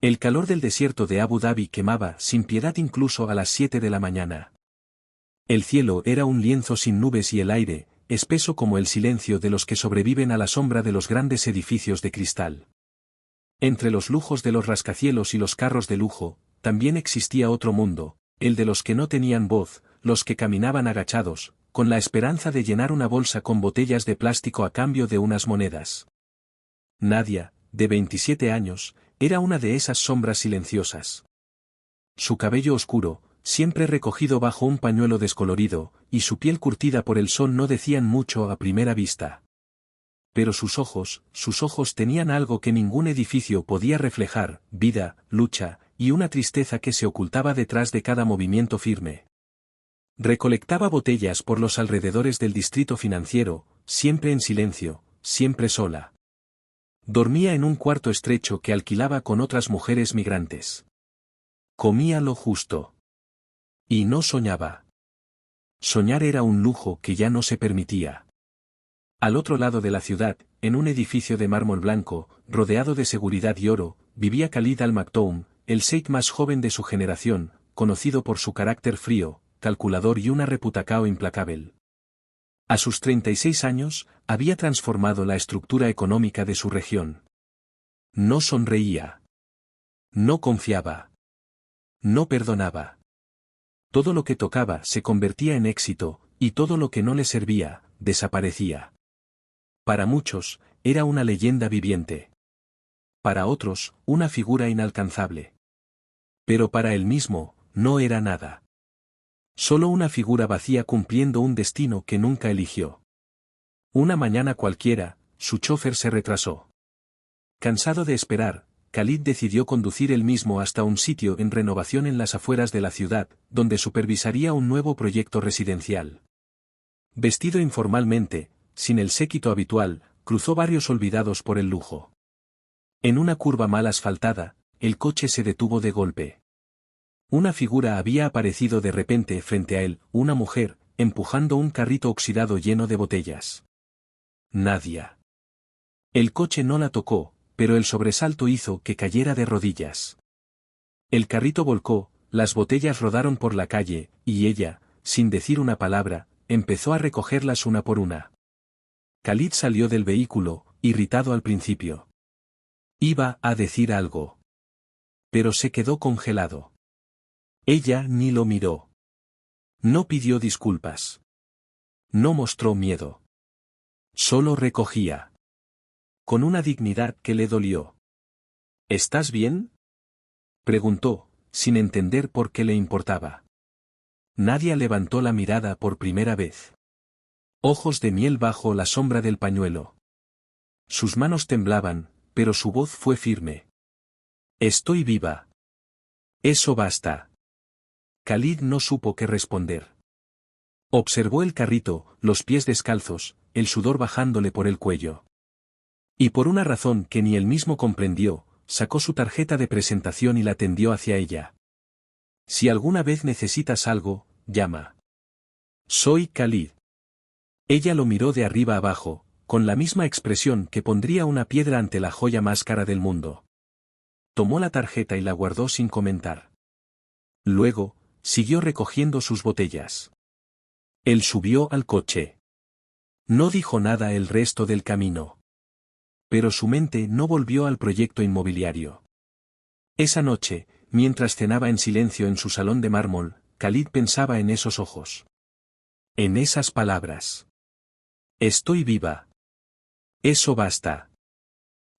El calor del desierto de Abu Dhabi quemaba sin piedad incluso a las 7 de la mañana. El cielo era un lienzo sin nubes y el aire, espeso como el silencio de los que sobreviven a la sombra de los grandes edificios de cristal. Entre los lujos de los rascacielos y los carros de lujo, también existía otro mundo, el de los que no tenían voz, los que caminaban agachados, con la esperanza de llenar una bolsa con botellas de plástico a cambio de unas monedas. Nadia, de 27 años, era una de esas sombras silenciosas. Su cabello oscuro, siempre recogido bajo un pañuelo descolorido, y su piel curtida por el sol no decían mucho a primera vista. Pero sus ojos tenían algo que ningún edificio podía reflejar: vida, lucha, y una tristeza que se ocultaba detrás de cada movimiento firme. Recolectaba botellas por los alrededores del distrito financiero, siempre en silencio, siempre sola. Dormía en un cuarto estrecho que alquilaba con otras mujeres migrantes. Comía lo justo. Y no soñaba. Soñar era un lujo que ya no se permitía. Al otro lado de la ciudad, en un edificio de mármol blanco, rodeado de seguridad y oro, vivía Khalid Al Maktoum, el sheik más joven de su generación, conocido por su carácter frío, calculador y una reputación implacable. A sus 36 años, había transformado la estructura económica de su región. No sonreía. No confiaba. No perdonaba. Todo lo que tocaba se convertía en éxito, y todo lo que no le servía, desaparecía. Para muchos, era una leyenda viviente. Para otros, una figura inalcanzable. Pero para él mismo, no era nada. Solo una figura vacía cumpliendo un destino que nunca eligió. Una mañana cualquiera, su chofer se retrasó. Cansado de esperar, Khalid decidió conducir él mismo hasta un sitio en renovación en las afueras de la ciudad, donde supervisaría un nuevo proyecto residencial. Vestido informalmente, sin el séquito habitual, cruzó barrios olvidados por el lujo. En una curva mal asfaltada, el coche se detuvo de golpe. Una figura había aparecido de repente frente a él, una mujer, empujando un carrito oxidado lleno de botellas. Nadia. El coche no la tocó, pero el sobresalto hizo que cayera de rodillas. El carrito volcó, las botellas rodaron por la calle, y ella, sin decir una palabra, empezó a recogerlas una por una. Khalid salió del vehículo, irritado al principio. Iba a decir algo. Pero se quedó congelado. Ella ni lo miró. No pidió disculpas. No mostró miedo. Solo recogía. Con una dignidad que le dolió. ¿Estás bien?, preguntó, sin entender por qué le importaba. Nadia levantó la mirada por primera vez. Ojos de miel bajo la sombra del pañuelo. Sus manos temblaban, pero su voz fue firme. Estoy viva. Eso basta. Khalid no supo qué responder. Observó el carrito, los pies descalzos, el sudor bajándole por el cuello. Y por una razón que ni él mismo comprendió, sacó su tarjeta de presentación y la tendió hacia ella. Si alguna vez necesitas algo, llama. Soy Khalid. Ella lo miró de arriba abajo, con la misma expresión que pondría una piedra ante la joya más cara del mundo. Tomó la tarjeta y la guardó sin comentar. Luego, siguió recogiendo sus botellas. Él subió al coche. No dijo nada el resto del camino. Pero su mente no volvió al proyecto inmobiliario. Esa noche, mientras cenaba en silencio en su salón de mármol, Khalid pensaba en esos ojos. En esas palabras. Estoy viva. Eso basta.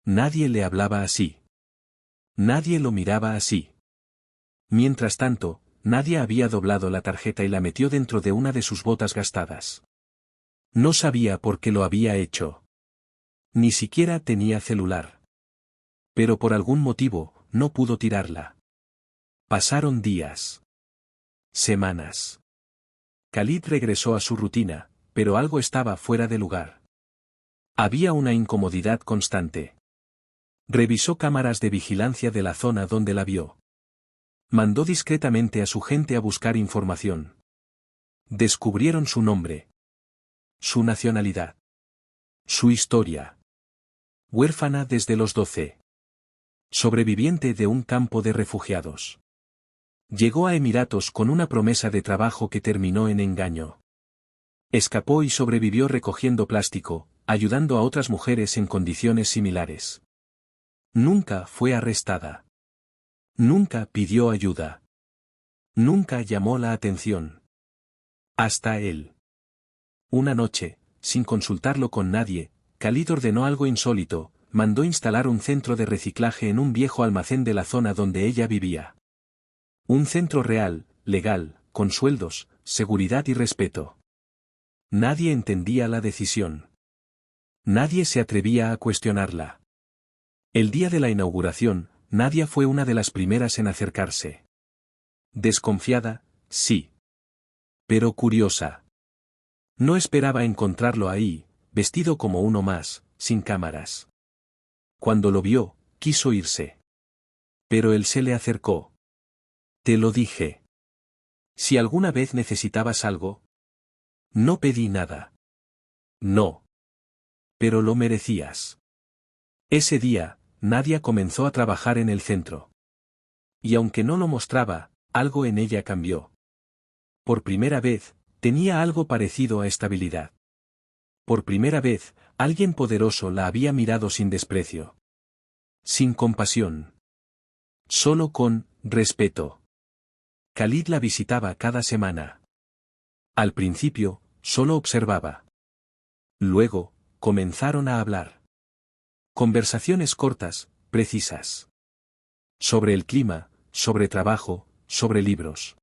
Nadie le hablaba así. Nadie lo miraba así. Mientras tanto, Nadia había doblado la tarjeta y la metió dentro de una de sus botas gastadas. No sabía por qué lo había hecho. Ni siquiera tenía celular. Pero por algún motivo, no pudo tirarla. Pasaron días. Semanas. Khalid regresó a su rutina, pero algo estaba fuera de lugar. Había una incomodidad constante. Revisó cámaras de vigilancia de la zona donde la vio. Mandó discretamente a su gente a buscar información. Descubrieron su nombre. Su nacionalidad. Su historia. Huérfana desde los 12. Sobreviviente de un campo de refugiados. Llegó a Emiratos con una promesa de trabajo que terminó en engaño. Escapó y sobrevivió recogiendo plástico, ayudando a otras mujeres en condiciones similares. Nunca fue arrestada. Nunca pidió ayuda. Nunca llamó la atención. Hasta él. Una noche, sin consultarlo con nadie, Khalid ordenó algo insólito, mandó instalar un centro de reciclaje en un viejo almacén de la zona donde ella vivía. Un centro real, legal, con sueldos, seguridad y respeto. Nadie entendía la decisión. Nadie se atrevía a cuestionarla. El día de la inauguración, Nadia fue una de las primeras en acercarse. Desconfiada, sí. Pero curiosa. No esperaba encontrarlo ahí, vestido como uno más, sin cámaras. Cuando lo vio, quiso irse. Pero él se le acercó. Te lo dije. Si alguna vez necesitabas algo. No pedí nada. No. Pero lo merecías. Ese día, Nadia comenzó a trabajar en el centro. Y aunque no lo mostraba, algo en ella cambió. Por primera vez, tenía algo parecido a estabilidad. Por primera vez, alguien poderoso la había mirado sin desprecio. Sin compasión. Solo con respeto. Khalid la visitaba cada semana. Al principio, solo observaba. Luego, comenzaron a hablar. Conversaciones cortas, precisas. Sobre el clima, sobre trabajo, sobre libros.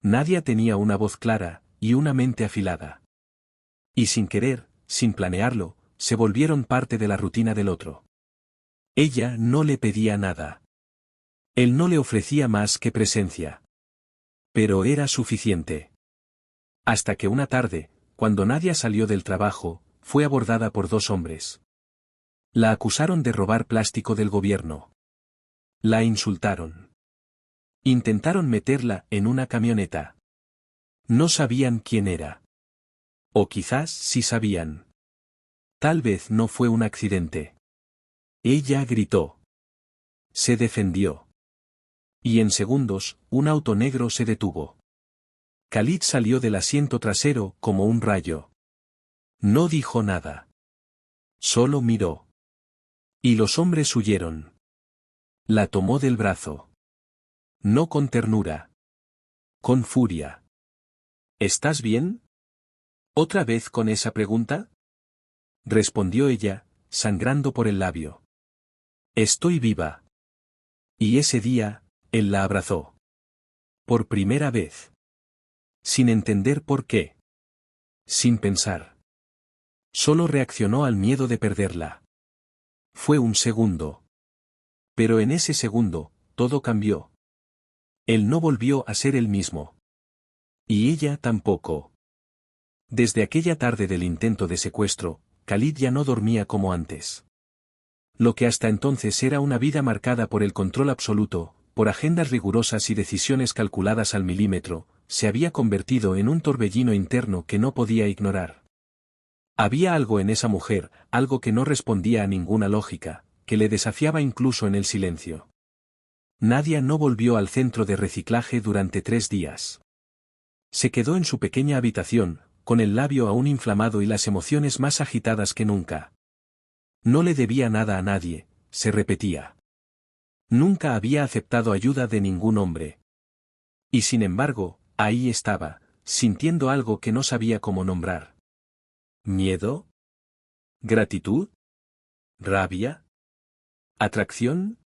Nadia tenía una voz clara, y una mente afilada. Y sin querer, sin planearlo, se volvieron parte de la rutina del otro. Ella no le pedía nada. Él no le ofrecía más que presencia. Pero era suficiente. Hasta que una tarde, cuando Nadia salió del trabajo, fue abordada por dos hombres. La acusaron de robar plástico del gobierno. La insultaron. Intentaron meterla en una camioneta. No sabían quién era. O quizás sí sabían. Tal vez no fue un accidente. Ella gritó. Se defendió. Y en segundos, un auto negro se detuvo. Khalid salió del asiento trasero como un rayo. No dijo nada. Solo miró. Y los hombres huyeron. La tomó del brazo. No con ternura. Con furia. ¿Estás bien? ¿Otra vez con esa pregunta? Respondió ella, sangrando por el labio. Estoy viva. Y ese día, él la abrazó. Por primera vez. Sin entender por qué. Sin pensar. Solo reaccionó al miedo de perderla. Fue un segundo. Pero en ese segundo, todo cambió. Él no volvió a ser el mismo. Y ella tampoco. Desde aquella tarde del intento de secuestro, Khalid ya no dormía como antes. Lo que hasta entonces era una vida marcada por el control absoluto, por agendas rigurosas y decisiones calculadas al milímetro, se había convertido en un torbellino interno que no podía ignorar. Había algo en esa mujer, algo que no respondía a ninguna lógica, que le desafiaba incluso en el silencio. Nadia no volvió al centro de reciclaje durante 3 días. Se quedó en su pequeña habitación, con el labio aún inflamado y las emociones más agitadas que nunca. No le debía nada a nadie, se repetía. Nunca había aceptado ayuda de ningún hombre. Y sin embargo, ahí estaba, sintiendo algo que no sabía cómo nombrar. ¿Miedo? ¿Gratitud? ¿Rabia? ¿Atracción?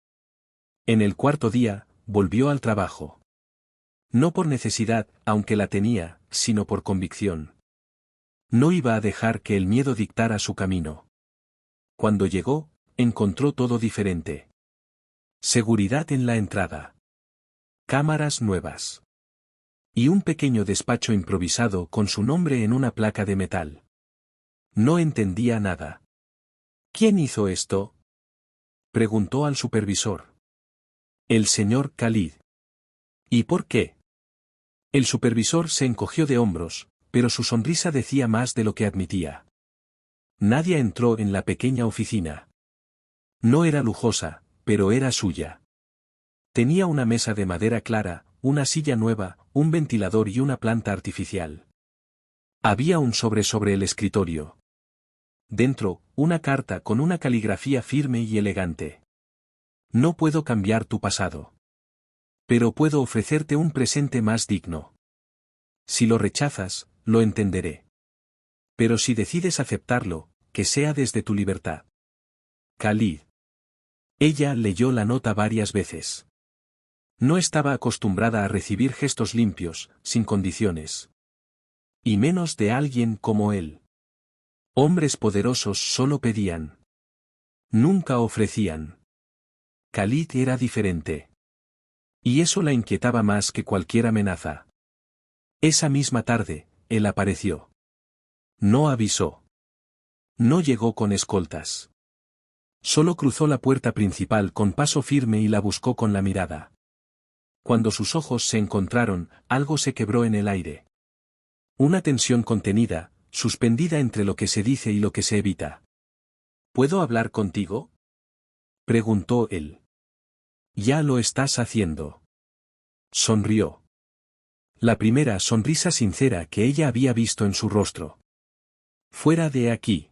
En el cuarto día, volvió al trabajo. No por necesidad, aunque la tenía, sino por convicción. No iba a dejar que el miedo dictara su camino. Cuando llegó, encontró todo diferente. Seguridad en la entrada. Cámaras nuevas. Y un pequeño despacho improvisado con su nombre en una placa de metal. No entendía nada. ¿Quién hizo esto? Preguntó al supervisor. El señor Khalid. ¿Y por qué? El supervisor se encogió de hombros, pero su sonrisa decía más de lo que admitía. Nadia entró en la pequeña oficina. No era lujosa, pero era suya. Tenía una mesa de madera clara, una silla nueva, un ventilador y una planta artificial. Había un sobre el escritorio. Dentro, una carta con una caligrafía firme y elegante. No puedo cambiar tu pasado. Pero puedo ofrecerte un presente más digno. Si lo rechazas, lo entenderé. Pero si decides aceptarlo, que sea desde tu libertad. Khalid. Ella leyó la nota varias veces. No estaba acostumbrada a recibir gestos limpios, sin condiciones. Y menos de alguien como él. Hombres poderosos solo pedían. Nunca ofrecían. Khalid era diferente. Y eso la inquietaba más que cualquier amenaza. Esa misma tarde, él apareció. No avisó. No llegó con escoltas. Solo cruzó la puerta principal con paso firme y la buscó con la mirada. Cuando sus ojos se encontraron, algo se quebró en el aire. Una tensión contenida, suspendida entre lo que se dice y lo que se evita. ¿Puedo hablar contigo?, preguntó él. Ya lo estás haciendo. Sonrió. La primera sonrisa sincera que ella había visto en su rostro. Fuera de aquí.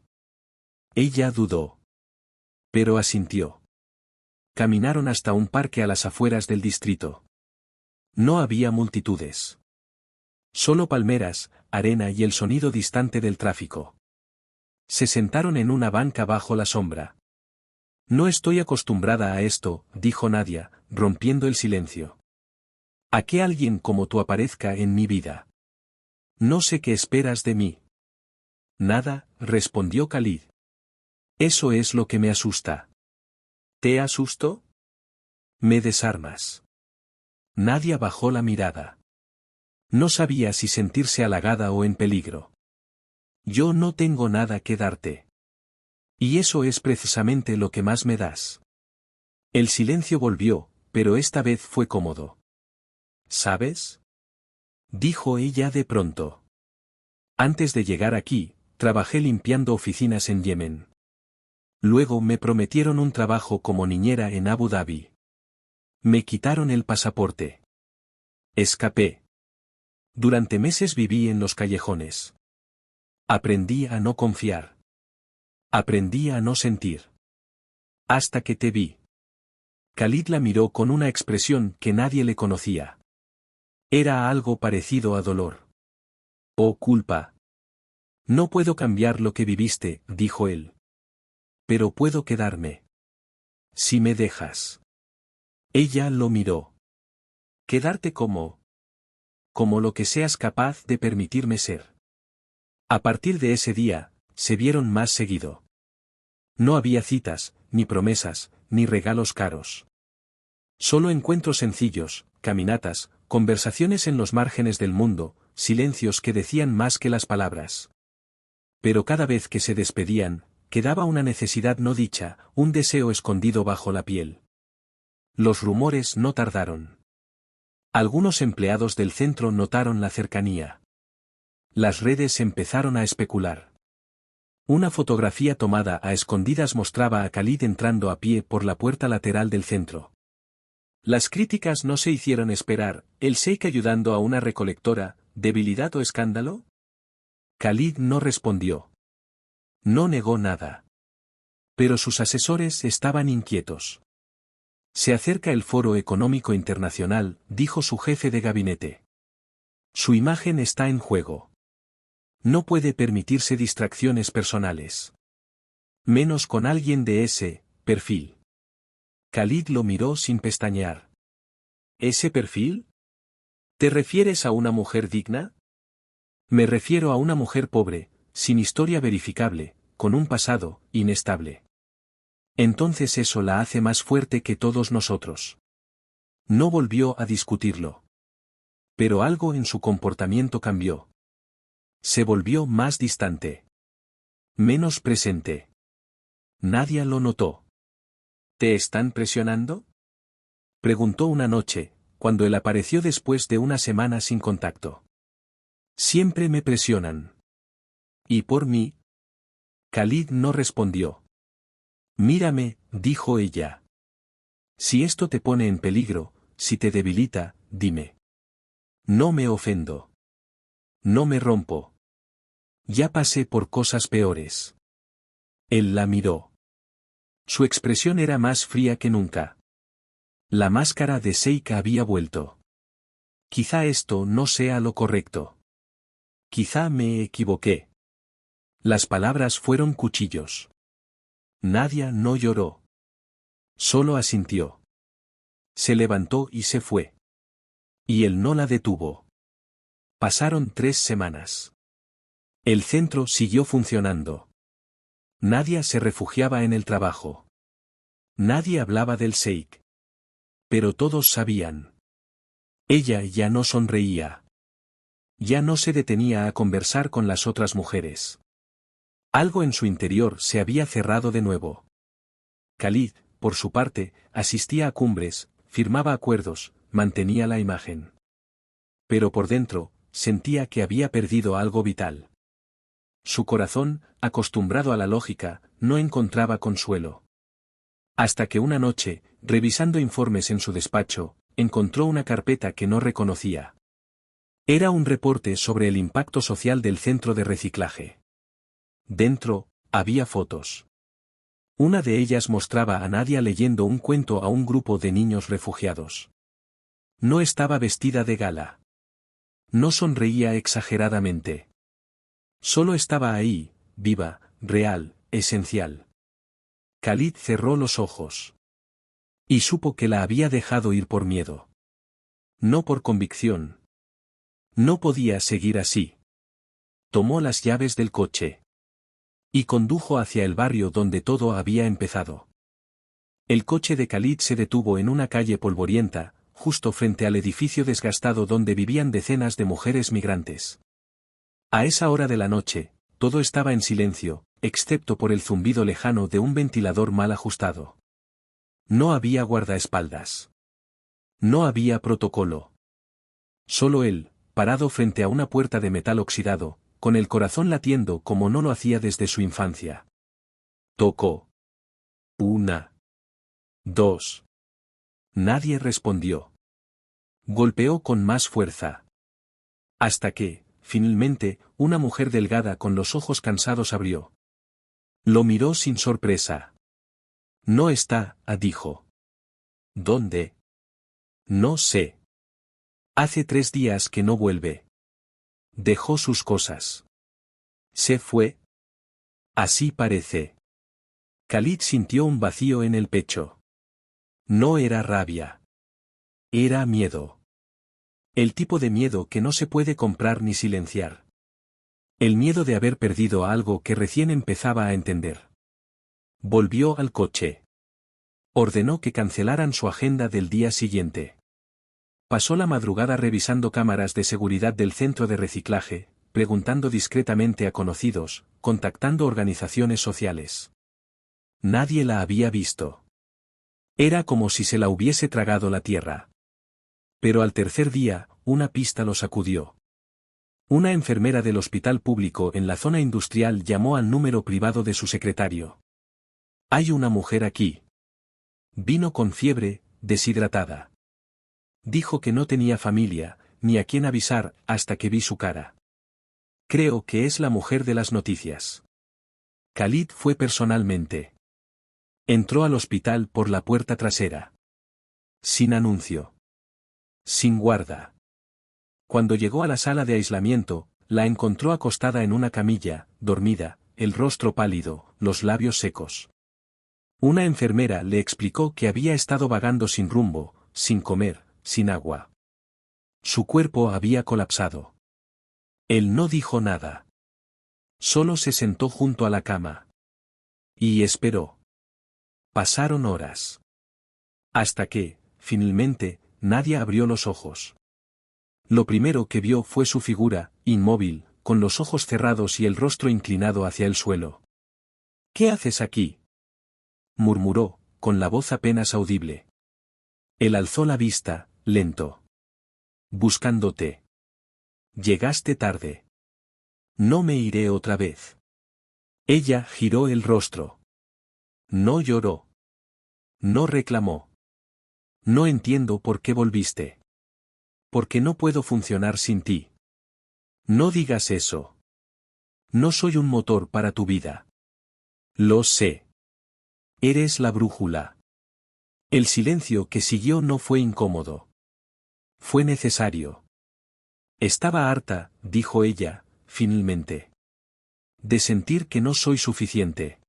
Ella dudó. Pero asintió. Caminaron hasta un parque a las afueras del distrito. No había multitudes. Solo palmeras, arena y el sonido distante del tráfico. Se sentaron en una banca bajo la sombra. No estoy acostumbrada a esto, dijo Nadia, rompiendo el silencio. A que alguien como tú aparezca en mi vida. No sé qué esperas de mí. Nada, respondió Khalid. Eso es lo que me asusta. ¿Te asusto? Me desarmas. Nadia bajó la mirada. No sabía si sentirse halagada o en peligro. Yo no tengo nada que darte. Y eso es precisamente lo que más me das. El silencio volvió, pero esta vez fue cómodo. ¿Sabes?, dijo ella de pronto. Antes de llegar aquí, trabajé limpiando oficinas en Yemen. Luego me prometieron un trabajo como niñera en Abu Dhabi. Me quitaron el pasaporte. Escapé. Durante meses viví en los callejones. Aprendí a no confiar. Aprendí a no sentir. Hasta que te vi. Khalid la miró con una expresión que nadie le conocía. Era algo parecido a dolor. Oh culpa. No puedo cambiar lo que viviste, dijo él. Pero puedo quedarme. Si me dejas. Ella lo miró. ¿Quedarte como? Como lo que seas capaz de permitirme ser. A partir de ese día, se vieron más seguido. No había citas, ni promesas, ni regalos caros. Solo encuentros sencillos, caminatas, conversaciones en los márgenes del mundo, silencios que decían más que las palabras. Pero cada vez que se despedían, quedaba una necesidad no dicha, un deseo escondido bajo la piel. Los rumores no tardaron. Algunos empleados del centro notaron la cercanía. Las redes empezaron a especular. Una fotografía tomada a escondidas mostraba a Khalid entrando a pie por la puerta lateral del centro. Las críticas no se hicieron esperar, el sheik ayudando a una recolectora, ¿debilidad o escándalo? Khalid no respondió. No negó nada. Pero sus asesores estaban inquietos. Se acerca el Foro Económico Internacional, dijo su jefe de gabinete. Su imagen está en juego. No puede permitirse distracciones personales. Menos con alguien de ese perfil. Khalid lo miró sin pestañear. ¿Ese perfil? ¿Te refieres a una mujer digna? Me refiero a una mujer pobre, sin historia verificable, con un pasado inestable. Entonces eso la hace más fuerte que todos nosotros. No volvió a discutirlo. Pero algo en su comportamiento cambió. Se volvió más distante. Menos presente. Nadie lo notó. ¿Te están presionando?, preguntó una noche, cuando él apareció después de una semana sin contacto. Siempre me presionan. ¿Y por mí? Khalid no respondió. Mírame, dijo ella. Si esto te pone en peligro, si te debilita, dime. No me ofendo. No me rompo. Ya pasé por cosas peores. Él la miró. Su expresión era más fría que nunca. La máscara de Seika había vuelto. Quizá esto no sea lo correcto. Quizá me equivoqué. Las palabras fueron cuchillos. Nadia no lloró. Solo asintió. Se levantó y se fue. Y él no la detuvo. Pasaron 3 semanas. El centro siguió funcionando. Nadia se refugiaba en el trabajo. Nadie hablaba del Sheikh. Pero todos sabían. Ella ya no sonreía. Ya no se detenía a conversar con las otras mujeres. Algo en su interior se había cerrado de nuevo. Khalid, por su parte, asistía a cumbres, firmaba acuerdos, mantenía la imagen. Pero por dentro, sentía que había perdido algo vital. Su corazón, acostumbrado a la lógica, no encontraba consuelo. Hasta que una noche, revisando informes en su despacho, encontró una carpeta que no reconocía. Era un reporte sobre el impacto social del centro de reciclaje. Dentro, había fotos. Una de ellas mostraba a Nadia leyendo un cuento a un grupo de niños refugiados. No estaba vestida de gala. No sonreía exageradamente. Solo estaba ahí, viva, real, esencial. Khalid cerró los ojos. Y supo que la había dejado ir por miedo. No por convicción. No podía seguir así. Tomó las llaves del coche. Y condujo hacia el barrio donde todo había empezado. El coche de Khalid se detuvo en una calle polvorienta, justo frente al edificio desgastado donde vivían decenas de mujeres migrantes. A esa hora de la noche, todo estaba en silencio, excepto por el zumbido lejano de un ventilador mal ajustado. No había guardaespaldas. No había protocolo. Solo él, parado frente a una puerta de metal oxidado, con el corazón latiendo como no lo hacía desde su infancia. Tocó. 1, 2. Nadie respondió. Golpeó con más fuerza. Hasta que, finalmente, una mujer delgada con los ojos cansados abrió. Lo miró sin sorpresa. No está, dijo. ¿Dónde? No sé. Hace 3 días que no vuelve. Dejó sus cosas. ¿Se fue? Así parece. Khalid sintió un vacío en el pecho. No era rabia. Era miedo. El tipo de miedo que no se puede comprar ni silenciar. El miedo de haber perdido algo que recién empezaba a entender. Volvió al coche. Ordenó que cancelaran su agenda del día siguiente. Pasó la madrugada revisando cámaras de seguridad del centro de reciclaje, preguntando discretamente a conocidos, contactando organizaciones sociales. Nadie la había visto. Era como si se la hubiese tragado la tierra. Pero al tercer día, una pista lo sacudió. Una enfermera del hospital público en la zona industrial llamó al número privado de su secretario. Hay una mujer aquí. Vino con fiebre, deshidratada. Dijo que no tenía familia, ni a quién avisar, hasta que vi su cara. Creo que es la mujer de las noticias. Khalid fue personalmente. Entró al hospital por la puerta trasera. Sin anuncio. Sin guarda. Cuando llegó a la sala de aislamiento, la encontró acostada en una camilla, dormida, el rostro pálido, los labios secos. Una enfermera le explicó que había estado vagando sin rumbo, sin comer, sin agua. Su cuerpo había colapsado. Él no dijo nada. Solo se sentó junto a la cama. Y esperó. Pasaron horas. Hasta que, finalmente, Nadia abrió los ojos. Lo primero que vio fue su figura, inmóvil, con los ojos cerrados y el rostro inclinado hacia el suelo. ¿Qué haces aquí?, murmuró, con la voz apenas audible. Él alzó la vista, lento. Buscándote. Llegaste tarde. No me iré otra vez. Ella giró el rostro. No lloró. No reclamó. No entiendo por qué volviste. Porque no puedo funcionar sin ti. No digas eso. No soy un motor para tu vida. Lo sé. Eres la brújula. El silencio que siguió no fue incómodo. Fue necesario. Estaba harta, dijo ella, finalmente. De sentir que no soy suficiente.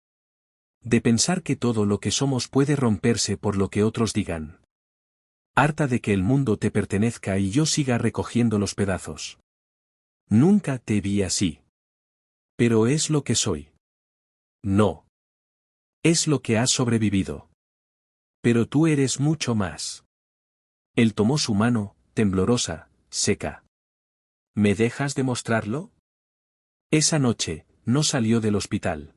De pensar que todo lo que somos puede romperse por lo que otros digan. Harta de que el mundo te pertenezca y yo siga recogiendo los pedazos. Nunca te vi así. Pero es lo que soy. No. Es lo que has sobrevivido. Pero tú eres mucho más. Él tomó su mano, temblorosa, seca. ¿Me dejas demostrarlo? Esa noche, no salió del hospital.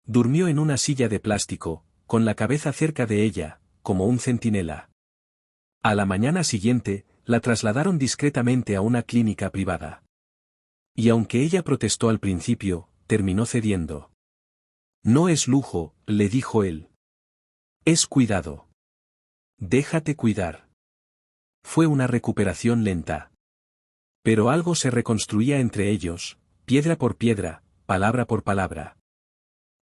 Durmió en una silla de plástico, con la cabeza cerca de ella, como un centinela. A la mañana siguiente, la trasladaron discretamente a una clínica privada. Y aunque ella protestó al principio, terminó cediendo. No es lujo, le dijo él. Es cuidado. Déjate cuidar. Fue una recuperación lenta. Pero algo se reconstruía entre ellos, piedra por piedra, palabra por palabra.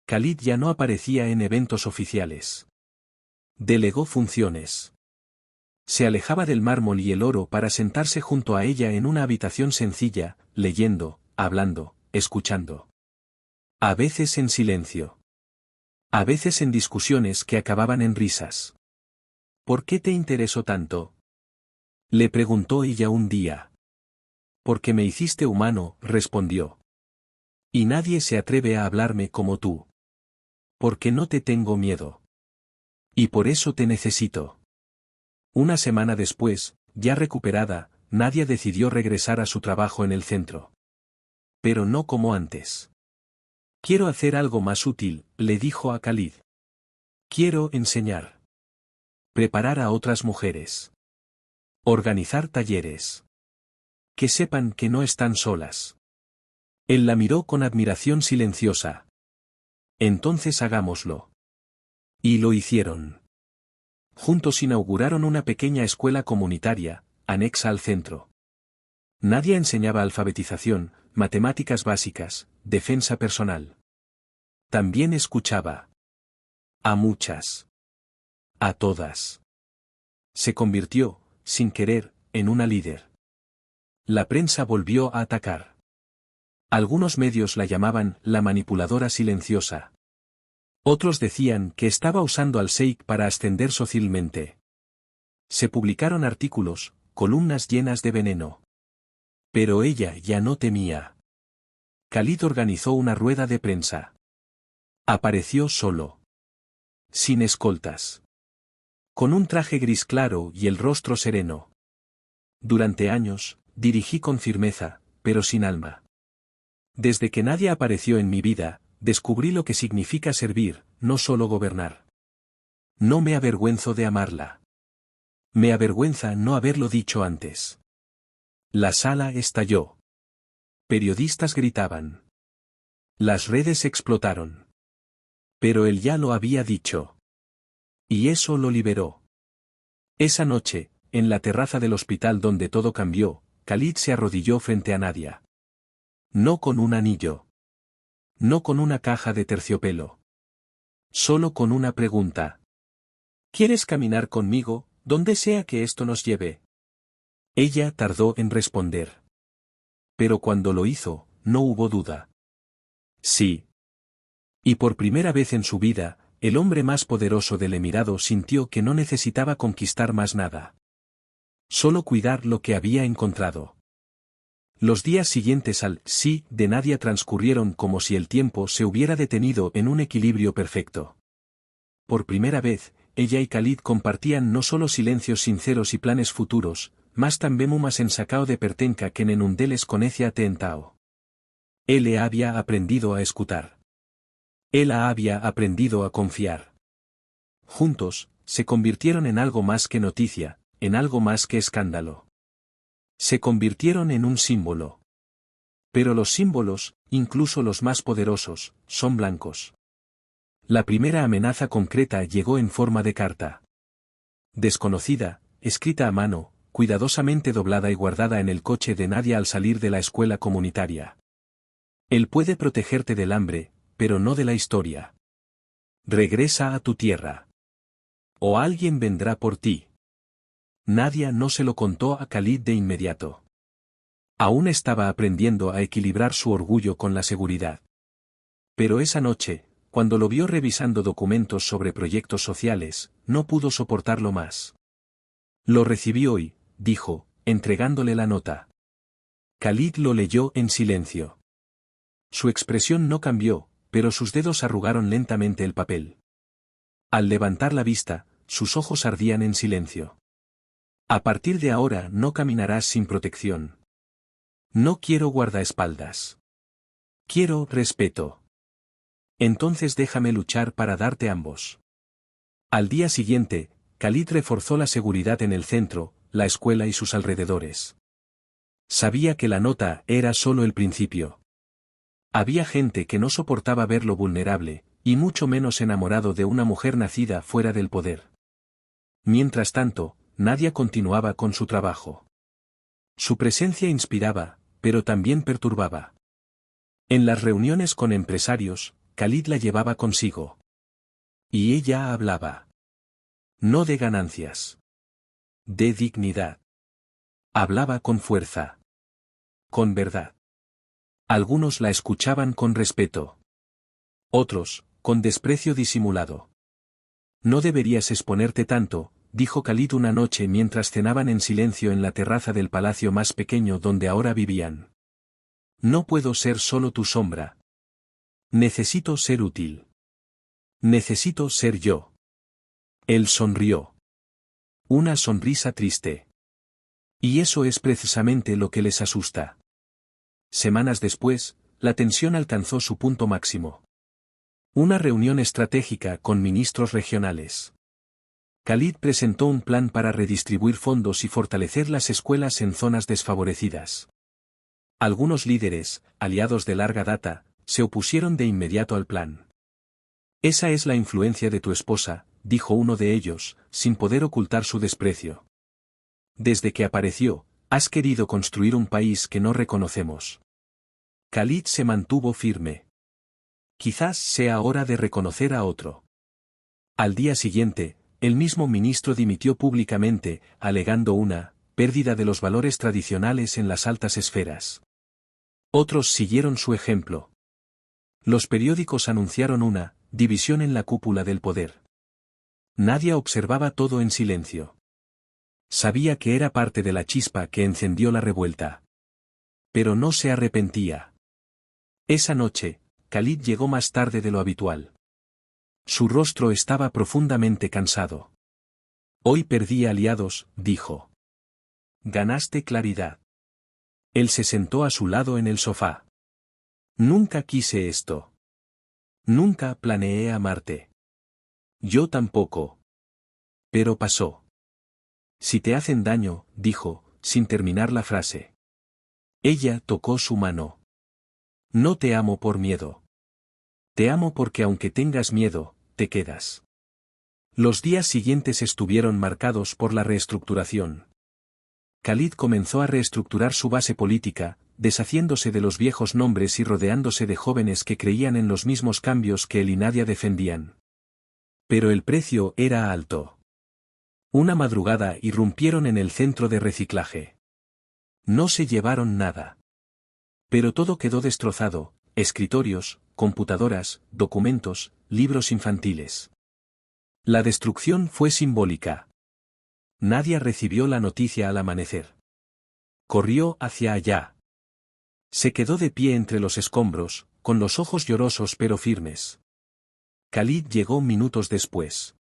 Khalid ya no aparecía en eventos oficiales. Delegó funciones. Se alejaba del mármol y el oro para sentarse junto a ella en una habitación sencilla, leyendo, hablando, escuchando. A veces en silencio. A veces en discusiones que acababan en risas. ¿Por qué te interesó tanto? Le preguntó ella un día. Porque me hiciste humano, respondió. Y nadie se atreve a hablarme como tú. Porque no te tengo miedo. Y por eso te necesito. Una semana después, ya recuperada, Nadia decidió regresar a su trabajo en el centro. Pero no como antes. Quiero hacer algo más útil, le dijo a Khalid. Quiero enseñar. Preparar a otras mujeres. Organizar talleres. Que sepan que no están solas. Él la miró con admiración silenciosa. Entonces hagámoslo. Y lo hicieron. Juntos inauguraron una pequeña escuela comunitaria, anexa al centro. Nadia enseñaba alfabetización, matemáticas básicas, defensa personal. También escuchaba. A muchas. A todas. Se convirtió, sin querer, en una líder. La prensa volvió a atacar. Algunos medios la llamaban la manipuladora silenciosa. Otros decían que estaba usando al sheik para ascender socialmente. Se publicaron artículos, columnas llenas de veneno. Pero ella ya no temía. Khalid organizó una rueda de prensa. Apareció solo. Sin escoltas. Con un traje gris claro y el rostro sereno. Durante años, dirigí con firmeza, pero sin alma. Desde que nadie apareció en mi vida, descubrí lo que significa servir, no solo gobernar. No me avergüenzo de amarla. Me avergüenza no haberlo dicho antes. La sala estalló. Periodistas gritaban. Las redes explotaron. Pero él ya lo había dicho. Y eso lo liberó. Esa noche, en la terraza del hospital donde todo cambió, Khalid se arrodilló frente a Nadia. No con un anillo. No con una caja de terciopelo. Solo con una pregunta. ¿Quieres caminar conmigo, donde sea que esto nos lleve? Ella tardó en responder. Pero cuando lo hizo, no hubo duda. Sí. Y por primera vez en su vida, el hombre más poderoso del Emirado sintió que no necesitaba conquistar más nada. Solo cuidar lo que había encontrado. Los días siguientes al sí de Nadia transcurrieron como si el tiempo se hubiera detenido en un equilibrio perfecto. Por primera vez, ella y Khalid compartían no solo silencios sinceros y planes futuros, mas también umas en sacao de pertenca que en un deles conecia tentao. Él había aprendido a escuchar. Él había aprendido a confiar. Juntos, se convirtieron en algo más que noticia, en algo más que escándalo. Se convirtieron en un símbolo. Pero los símbolos, incluso los más poderosos, son blancos. La primera amenaza concreta llegó en forma de carta. desconocida, escrita a mano, cuidadosamente doblada y guardada en el coche de Nadia al salir de la escuela comunitaria. Él puede protegerte del hambre, pero no de la historia. Regresa a tu tierra. O alguien vendrá por ti. Nadia no se lo contó a Khalid de inmediato. Aún estaba aprendiendo a equilibrar su orgullo con la seguridad. Pero esa noche, cuando lo vio revisando documentos sobre proyectos sociales, no pudo soportarlo más. Lo recibí hoy, dijo, entregándole la nota. Khalid lo leyó en silencio. Su expresión no cambió, pero sus dedos arrugaron lentamente el papel. Al levantar la vista, sus ojos ardían en silencio. A partir de ahora no caminarás sin protección. No quiero guardaespaldas. Quiero respeto. Entonces déjame luchar para darte ambos. Al día siguiente, Khalid reforzó la seguridad en el centro, la escuela y sus alrededores. Sabía que la nota era solo el principio. Había gente que no soportaba verlo vulnerable, y mucho menos enamorado de una mujer nacida fuera del poder. Mientras tanto, Nadia continuaba con su trabajo. Su presencia inspiraba, pero también perturbaba. En las reuniones con empresarios, Khalid la llevaba consigo. Y ella hablaba. No de ganancias. De dignidad. Hablaba con fuerza. Con verdad. Algunos la escuchaban con respeto. Otros, con desprecio disimulado. No deberías exponerte tanto, dijo Khalid una noche mientras cenaban en silencio en la terraza del palacio más pequeño donde ahora vivían. No puedo ser solo tu sombra. Necesito ser útil. Necesito ser yo. Él sonrió. Una sonrisa triste. Y eso es precisamente lo que les asusta. Semanas después, la tensión alcanzó su punto máximo. Una reunión estratégica con ministros regionales. Khalid presentó un plan para redistribuir fondos y fortalecer las escuelas en zonas desfavorecidas. Algunos líderes, aliados de larga data, se opusieron de inmediato al plan. Esa es la influencia de tu esposa, dijo uno de ellos, sin poder ocultar su desprecio. Desde que apareció, has querido construir un país que no reconocemos. Khalid se mantuvo firme. Quizás sea hora de reconocer a otro. Al día siguiente, el mismo ministro dimitió públicamente, alegando una pérdida de los valores tradicionales en las altas esferas. Otros siguieron su ejemplo. Los periódicos anunciaron una división en la cúpula del poder. Nadia observaba todo en silencio. Sabía que era parte de la chispa que encendió la revuelta. Pero no se arrepentía. Esa noche, Khalid llegó más tarde de lo habitual. Su rostro estaba profundamente cansado. Hoy perdí aliados, dijo. Ganaste claridad. Él se sentó a su lado en el sofá. Nunca quise esto. Nunca planeé amarte. Yo tampoco. Pero pasó. Si te hacen daño, dijo, sin terminar la frase. Ella tocó su mano. No te amo por miedo. Te amo porque aunque tengas miedo, te quedas. Los días siguientes estuvieron marcados por la reestructuración. Khalid comenzó a reestructurar su base política, deshaciéndose de los viejos nombres y rodeándose de jóvenes que creían en los mismos cambios que él y Nadia defendían. Pero el precio era alto. Una madrugada irrumpieron en el centro de reciclaje. No se llevaron nada. Pero todo quedó destrozado, escritorios, computadoras, documentos, libros infantiles. La destrucción fue simbólica. Nadia recibió la noticia al amanecer. Corrió hacia allá. Se quedó de pie entre los escombros, con los ojos llorosos pero firmes. Khalid llegó minutos después.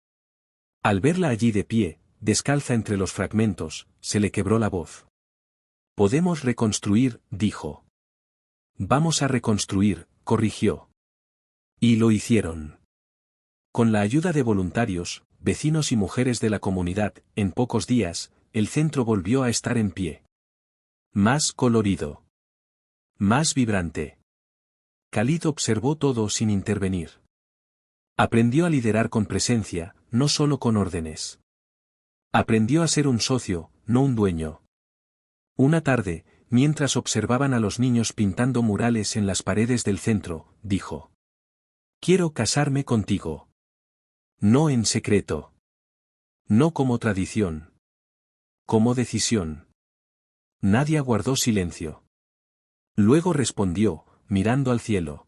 Al verla allí de pie, descalza entre los fragmentos, se le quebró la voz. Podemos reconstruir, dijo. Vamos a reconstruir, corrigió. Y lo hicieron. Con la ayuda de voluntarios, vecinos y mujeres de la comunidad, en pocos días, el centro volvió a estar en pie. Más colorido. Más vibrante. Khalid observó todo sin intervenir. Aprendió a liderar con presencia, no solo con órdenes. Aprendió a ser un socio, no un dueño. Una tarde, mientras observaban a los niños pintando murales en las paredes del centro, dijo: «Quiero casarme contigo. No en secreto. No como tradición. Como decisión». Nadia guardó silencio. Luego respondió, mirando al cielo: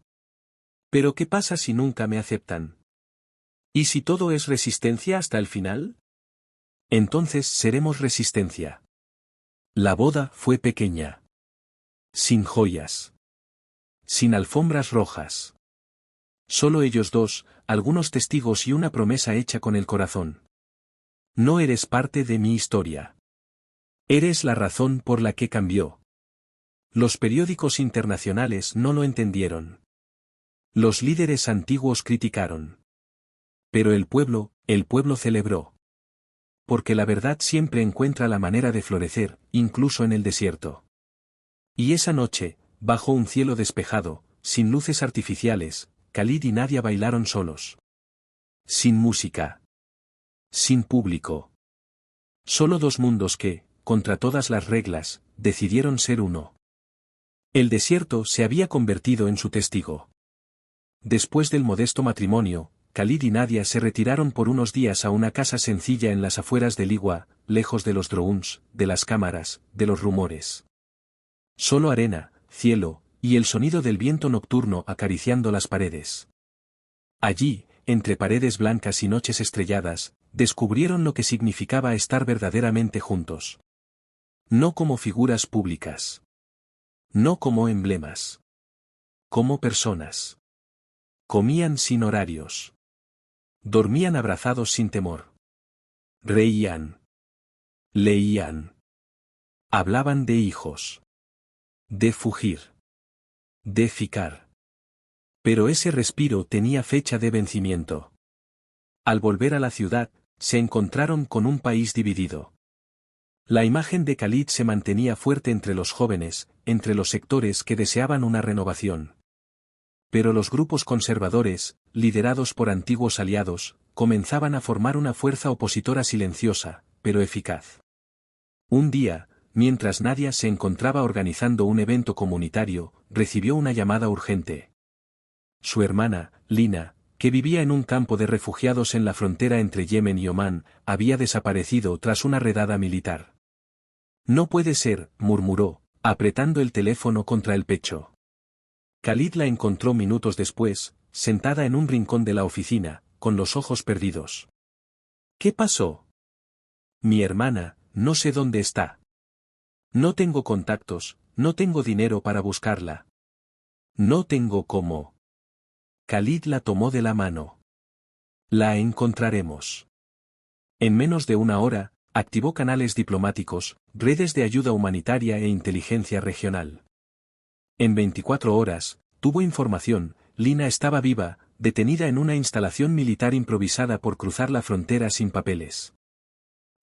«¿Pero qué pasa si nunca me aceptan? ¿Y si todo es resistencia hasta el final? Entonces seremos resistencia». La boda fue pequeña. Sin joyas. Sin alfombras rojas. Solo ellos dos, algunos testigos y una promesa hecha con el corazón. No eres parte de mi historia. Eres la razón por la que cambió. Los periódicos internacionales no lo entendieron. Los líderes antiguos criticaron. Pero el pueblo celebró. Porque la verdad siempre encuentra la manera de florecer, incluso en el desierto. Y esa noche, bajo un cielo despejado, sin luces artificiales, Khalid y Nadia bailaron solos. Sin música. Sin público. Solo dos mundos que, contra todas las reglas, decidieron ser uno. El desierto se había convertido en su testigo. Después del modesto matrimonio, Khalid y Nadia se retiraron por unos días a una casa sencilla en las afueras de Liwa, lejos de los drones, de las cámaras, de los rumores. Solo arena, cielo, y el sonido del viento nocturno acariciando las paredes. Allí, entre paredes blancas y noches estrelladas, descubrieron lo que significaba estar verdaderamente juntos. No como figuras públicas. No como emblemas. Como personas. Comían sin horarios. Dormían abrazados sin temor. Reían. Leían. Hablaban de hijos. De fugir. De ficar. Pero ese respiro tenía fecha de vencimiento. Al volver a la ciudad, se encontraron con un país dividido. La imagen de Khalid se mantenía fuerte entre los jóvenes, entre los sectores que deseaban una renovación. Pero los grupos conservadores, liderados por antiguos aliados, comenzaban a formar una fuerza opositora silenciosa, pero eficaz. Un día, mientras Nadia se encontraba organizando un evento comunitario, recibió una llamada urgente. Su hermana, Lina, que vivía en un campo de refugiados en la frontera entre Yemen y Omán, había desaparecido tras una redada militar. «No puede ser», murmuró, apretando el teléfono contra el pecho. Khalid la encontró minutos después, sentada en un rincón de la oficina, con los ojos perdidos. «¿Qué pasó?» «Mi hermana, no sé dónde está. No tengo contactos, no tengo dinero para buscarla. No tengo cómo». Khalid la tomó de la mano. «La encontraremos». En menos de una hora, activó canales diplomáticos, redes de ayuda humanitaria e inteligencia regional. En 24 horas, tuvo información. Lina estaba viva, detenida en una instalación militar improvisada por cruzar la frontera sin papeles.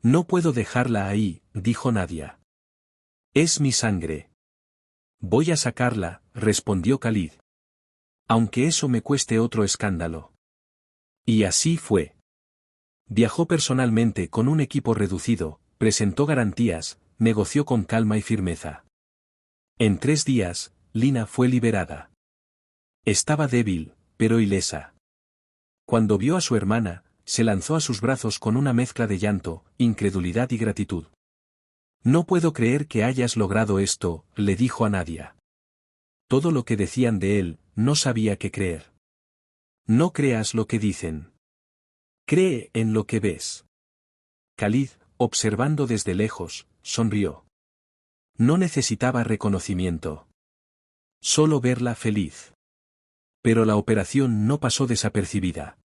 «No puedo dejarla ahí», dijo Nadia. «Es mi sangre». «Voy a sacarla», respondió Khalid. «Aunque eso me cueste otro escándalo». Y así fue. Viajó personalmente con un equipo reducido, presentó garantías, negoció con calma y firmeza. En 3 días, Lina fue liberada. Estaba débil, pero ilesa. Cuando vio a su hermana, se lanzó a sus brazos con una mezcla de llanto, incredulidad y gratitud. «No puedo creer que hayas logrado esto», le dijo a Nadia. Todo lo que decían de él, no sabía qué creer. «No creas lo que dicen. Cree en lo que ves». Khalid, observando desde lejos, sonrió. No necesitaba reconocimiento. Solo verla feliz. Pero la operación no pasó desapercibida.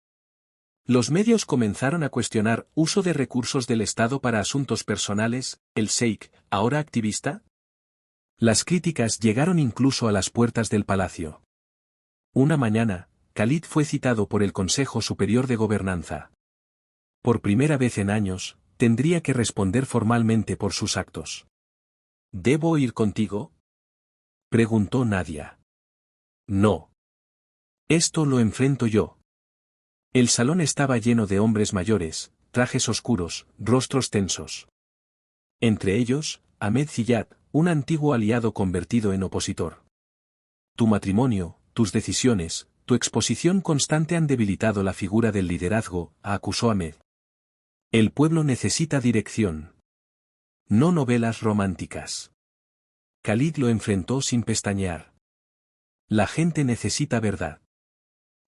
Los medios comenzaron a cuestionar uso de recursos del Estado para asuntos personales. ¿El Sheikh, ahora activista? Las críticas llegaron incluso a las puertas del palacio. Una mañana, Khalid fue citado por el Consejo Superior de Gobernanza. Por primera vez en años, tendría que responder formalmente por sus actos. «¿Debo ir contigo?», preguntó Nadia. «No. Esto lo enfrento yo». El salón estaba lleno de hombres mayores, trajes oscuros, rostros tensos. Entre ellos, Ahmed Ziyad, un antiguo aliado convertido en opositor. Tu matrimonio, tus decisiones, tu exposición constante han debilitado la figura del liderazgo, acusó Ahmed. El pueblo necesita dirección. No novelas románticas. Khalid lo enfrentó sin pestañear. La gente necesita verdad.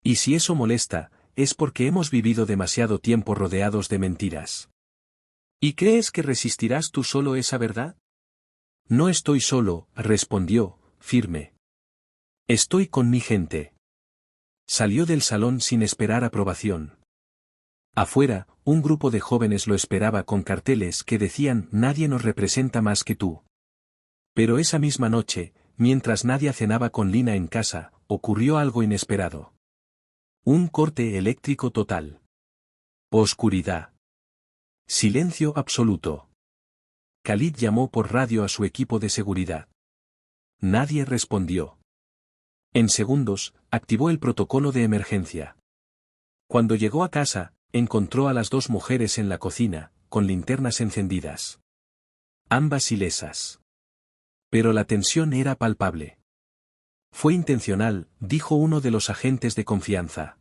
Y si eso molesta, es porque hemos vivido demasiado tiempo rodeados de mentiras. ¿Y crees que resistirás tú solo esa verdad? No estoy solo, respondió, firme. Estoy con mi gente. Salió del salón sin esperar aprobación. Afuera, un grupo de jóvenes lo esperaba con carteles que decían «Nadie nos representa más que tú». Pero esa misma noche, mientras Nadia cenaba con Lina en casa, ocurrió algo inesperado. Un corte eléctrico total. Oscuridad. Silencio absoluto. Khalid llamó por radio a su equipo de seguridad. Nadie respondió. En segundos, activó el protocolo de emergencia. Cuando llegó a casa, encontró a las dos mujeres en la cocina, con linternas encendidas. Ambas ilesas. Pero la tensión era palpable. Fue intencional, dijo uno de los agentes de confianza.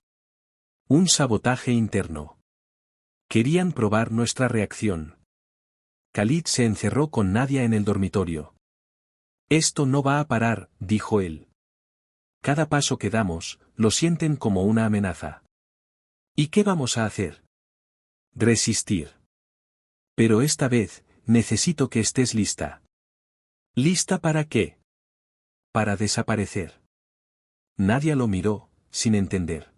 Un sabotaje interno. Querían probar nuestra reacción. Khalid se encerró con Nadia en el dormitorio. Esto no va a parar, dijo él. Cada paso que damos, lo sienten como una amenaza. ¿Y qué vamos a hacer? Resistir. Pero esta vez, necesito que estés lista. ¿Lista para qué? Para desaparecer. Nadia lo miró, sin entender.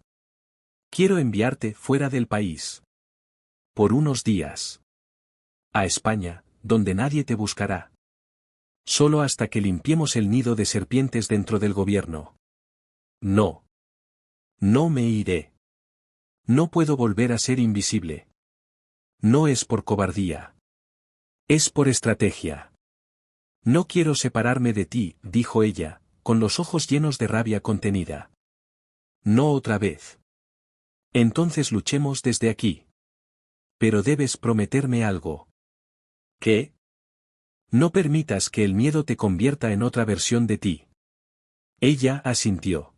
Quiero enviarte fuera del país. Por unos días. A España, donde nadie te buscará. Solo hasta que limpiemos el nido de serpientes dentro del gobierno. No. No me iré. No puedo volver a ser invisible. No es por cobardía. Es por estrategia. No quiero separarme de ti, dijo ella, con los ojos llenos de rabia contenida. No otra vez. Entonces luchemos desde aquí. Pero debes prometerme algo. ¿Qué? No permitas que el miedo te convierta en otra versión de ti. Ella asintió.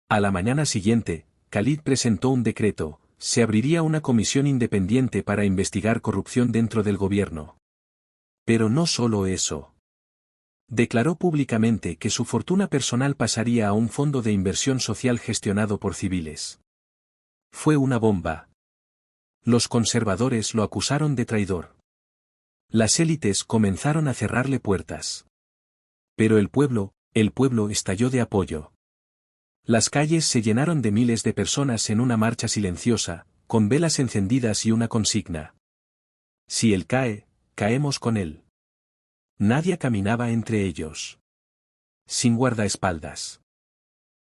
A la mañana siguiente, Khalid presentó un decreto: se abriría una comisión independiente para investigar corrupción dentro del gobierno. Pero no solo eso. Declaró públicamente que su fortuna personal pasaría a un fondo de inversión social gestionado por civiles. Fue una bomba. Los conservadores lo acusaron de traidor. Las élites comenzaron a cerrarle puertas. Pero el pueblo estalló de apoyo. Las calles se llenaron de miles de personas en una marcha silenciosa, con velas encendidas y una consigna. Si él cae, caemos con él. Nadia caminaba entre ellos. Sin guardaespaldas.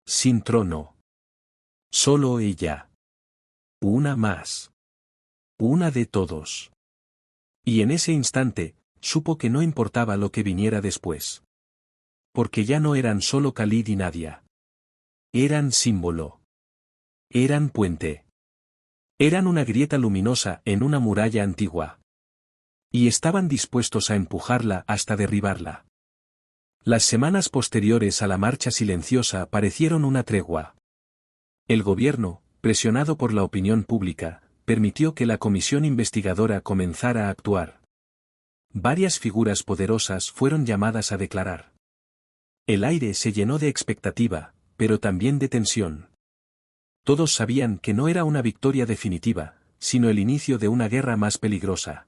Sin trono. Solo ella. Una más. Una de todos. Y en ese instante, supo que no importaba lo que viniera después. Porque ya no eran solo Khalid y Nadia. Eran símbolo. Eran puente. Eran una grieta luminosa en una muralla antigua. Y estaban dispuestos a empujarla hasta derribarla. Las semanas posteriores a la marcha silenciosa parecieron una tregua. El gobierno, presionado por la opinión pública, permitió que la comisión investigadora comenzara a actuar. Varias figuras poderosas fueron llamadas a declarar. El aire se llenó de expectativa, pero también de tensión. Todos sabían que no era una victoria definitiva, sino el inicio de una guerra más peligrosa.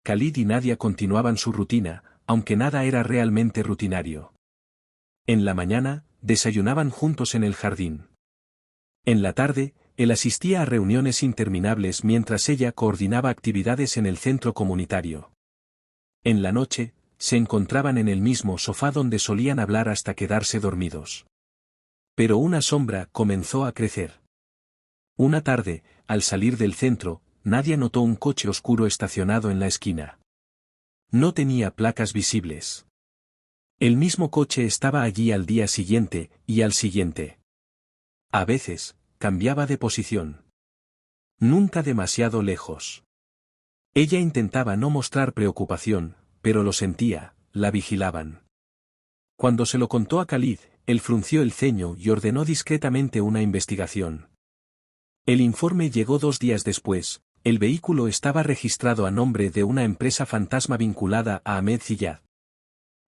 Khalid y Nadia continuaban su rutina, aunque nada era realmente rutinario. En la mañana, desayunaban juntos en el jardín. En la tarde, él asistía a reuniones interminables mientras ella coordinaba actividades en el centro comunitario. En la noche, se encontraban en el mismo sofá donde solían hablar hasta quedarse dormidos. Pero una sombra comenzó a crecer. Una tarde, al salir del centro, Nadia notó un coche oscuro estacionado en la esquina. No tenía placas visibles. El mismo coche estaba allí al día siguiente, y al siguiente. A veces, cambiaba de posición. Nunca demasiado lejos. Ella intentaba no mostrar preocupación, pero lo sentía, la vigilaban. Cuando se lo contó a Khalid, él frunció el ceño y ordenó discretamente una investigación. El informe llegó 2 días después. El vehículo estaba registrado a nombre de una empresa fantasma vinculada a Ahmed Ziyad.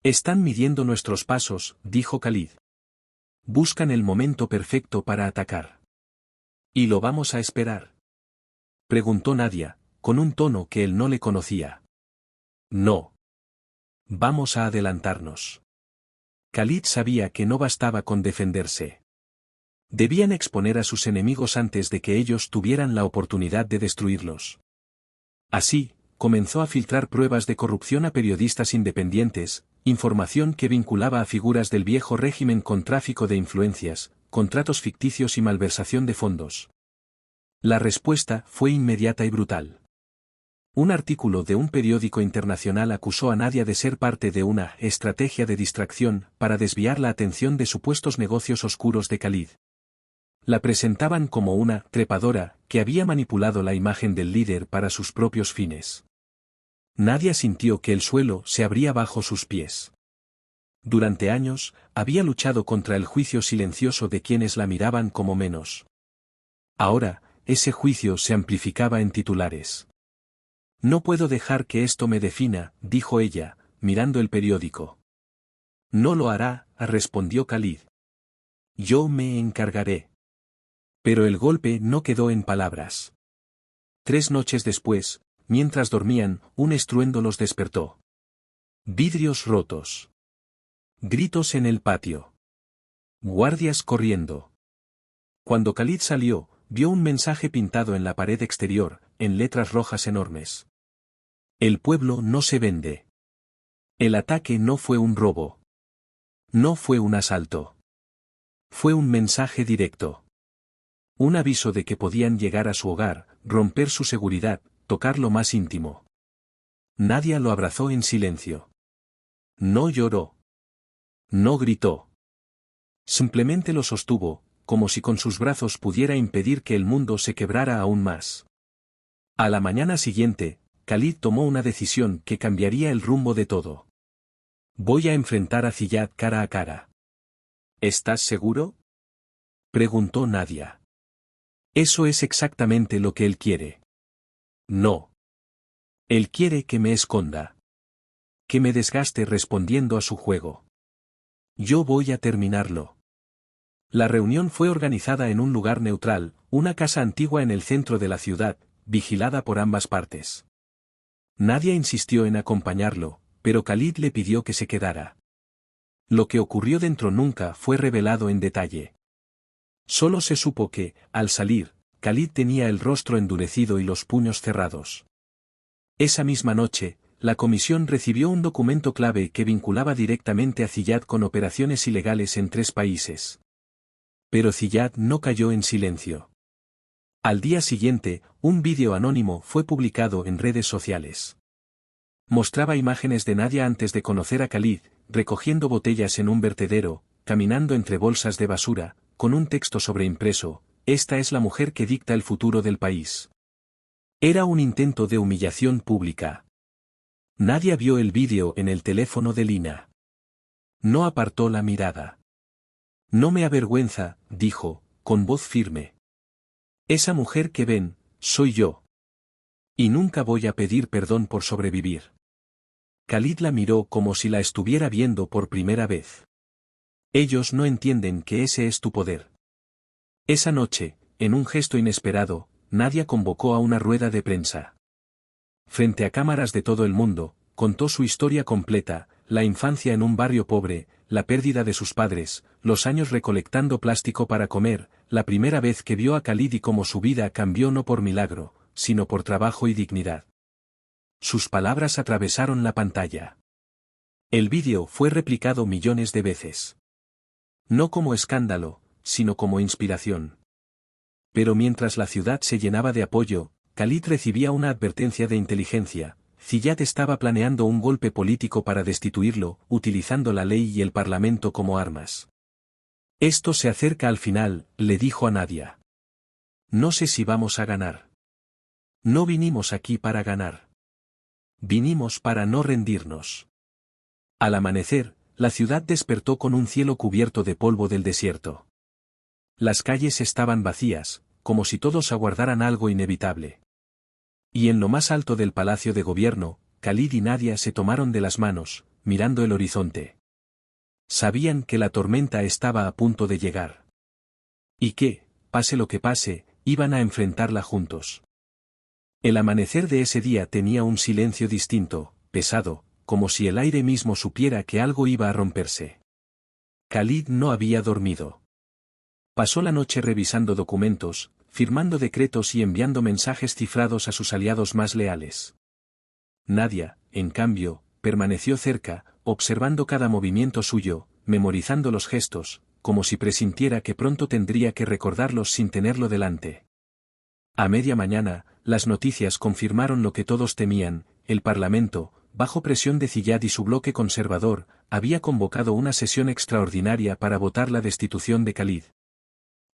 Están midiendo nuestros pasos, dijo Khalid. Buscan el momento perfecto para atacar. ¿Y lo vamos a esperar?, preguntó Nadia, con un tono que él no le conocía. No. Vamos a adelantarnos. Khalid sabía que no bastaba con defenderse. Debían exponer a sus enemigos antes de que ellos tuvieran la oportunidad de destruirlos. Así, comenzó a filtrar pruebas de corrupción a periodistas independientes, información que vinculaba a figuras del viejo régimen con tráfico de influencias, contratos ficticios y malversación de fondos. La respuesta fue inmediata y brutal. Un artículo de un periódico internacional acusó a Nadia de ser parte de una estrategia de distracción para desviar la atención de supuestos negocios oscuros de Khalid. La presentaban como una trepadora que había manipulado la imagen del líder para sus propios fines. Nadia sintió que el suelo se abría bajo sus pies. Durante años, había luchado contra el juicio silencioso de quienes la miraban como menos. Ahora, ese juicio se amplificaba en titulares. No puedo dejar que esto me defina, dijo ella, mirando el periódico. No lo hará, respondió Khalid. Yo me encargaré. Pero el golpe no quedó en palabras. 3 noches después, mientras dormían, un estruendo los despertó. Vidrios rotos. Gritos en el patio. Guardias corriendo. Cuando Khalid salió, vio un mensaje pintado en la pared exterior, en letras rojas enormes. El pueblo no se vende. El ataque no fue un robo. No fue un asalto. Fue un mensaje directo. Un aviso de que podían llegar a su hogar, romper su seguridad, tocar lo más íntimo. Nadia lo abrazó en silencio. No lloró. No gritó. Simplemente lo sostuvo, como si con sus brazos pudiera impedir que el mundo se quebrara aún más. A la mañana siguiente, Khalid tomó una decisión que cambiaría el rumbo de todo. Voy a enfrentar a Ziyad cara a cara. ¿Estás seguro?, preguntó Nadia. Eso es exactamente lo que él quiere. No. Él quiere que me esconda. Que me desgaste respondiendo a su juego. Yo voy a terminarlo. La reunión fue organizada en un lugar neutral, una casa antigua en el centro de la ciudad, vigilada por ambas partes. Nadia insistió en acompañarlo, pero Khalid le pidió que se quedara. Lo que ocurrió dentro nunca fue revelado en detalle. Solo se supo que, al salir, Khalid tenía el rostro endurecido y los puños cerrados. Esa misma noche, la comisión recibió un documento clave que vinculaba directamente a Ziyad con operaciones ilegales en 3 países. Pero Ziyad no cayó en silencio. Al día siguiente, un vídeo anónimo fue publicado en redes sociales. Mostraba imágenes de Nadia antes de conocer a Khalid, recogiendo botellas en un vertedero, caminando entre bolsas de basura, con un texto sobreimpreso: esta es la mujer que dicta el futuro del país. Era un intento de humillación pública. Nadia vio el vídeo en el teléfono de Lina. No apartó la mirada. No me avergüenza, dijo, con voz firme. Esa mujer que ven, soy yo. Y nunca voy a pedir perdón por sobrevivir. Khalid la miró como si la estuviera viendo por primera vez. Ellos no entienden que ese es tu poder. Esa noche, en un gesto inesperado, Nadia convocó a una rueda de prensa. Frente a cámaras de todo el mundo, contó su historia completa: la infancia en un barrio pobre, la pérdida de sus padres, los años recolectando plástico para comer, la primera vez que vio a Khalid y cómo su vida cambió no por milagro, sino por trabajo y dignidad. Sus palabras atravesaron la pantalla. El vídeo fue replicado millones de veces. No como escándalo, sino como inspiración. Pero mientras la ciudad se llenaba de apoyo, Khalid recibía una advertencia de inteligencia: Ziyad estaba planeando un golpe político para destituirlo, utilizando la ley y el parlamento como armas. Esto se acerca al final, le dijo a Nadia. No sé si vamos a ganar. No vinimos aquí para ganar. Vinimos para no rendirnos. Al amanecer, la ciudad despertó con un cielo cubierto de polvo del desierto. Las calles estaban vacías, como si todos aguardaran algo inevitable. Y en lo más alto del palacio de gobierno, Khalid y Nadia se tomaron de las manos, mirando el horizonte. Sabían que la tormenta estaba a punto de llegar. Y que, pase lo que pase, iban a enfrentarla juntos. El amanecer de ese día tenía un silencio distinto, pesado, como si el aire mismo supiera que algo iba a romperse. Khalid no había dormido. Pasó la noche revisando documentos, firmando decretos y enviando mensajes cifrados a sus aliados más leales. Nadia, en cambio, permaneció cerca, observando cada movimiento suyo, memorizando los gestos, como si presintiera que pronto tendría que recordarlos sin tenerlo delante. A media mañana, las noticias confirmaron lo que todos temían: el Parlamento, bajo presión de Ziyad y su bloque conservador, había convocado una sesión extraordinaria para votar la destitución de Khalid.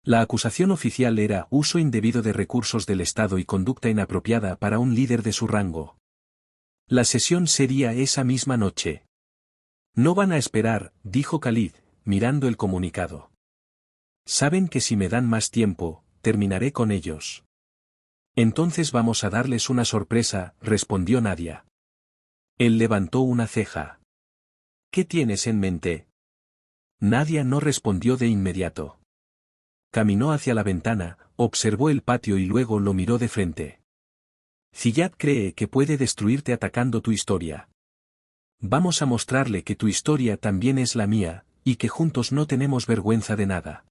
La acusación oficial era uso indebido de recursos del Estado y conducta inapropiada para un líder de su rango. La sesión sería esa misma noche. No van a esperar, dijo Khalid, mirando el comunicado. Saben que si me dan más tiempo, terminaré con ellos. Entonces vamos a darles una sorpresa, respondió Nadia. Él levantó una ceja. ¿Qué tienes en mente? Nadia no respondió de inmediato. Caminó hacia la ventana, observó el patio y luego lo miró de frente. Ziyad cree que puede destruirte atacando tu historia. Vamos a mostrarle que tu historia también es la mía, y que juntos no tenemos vergüenza de nada.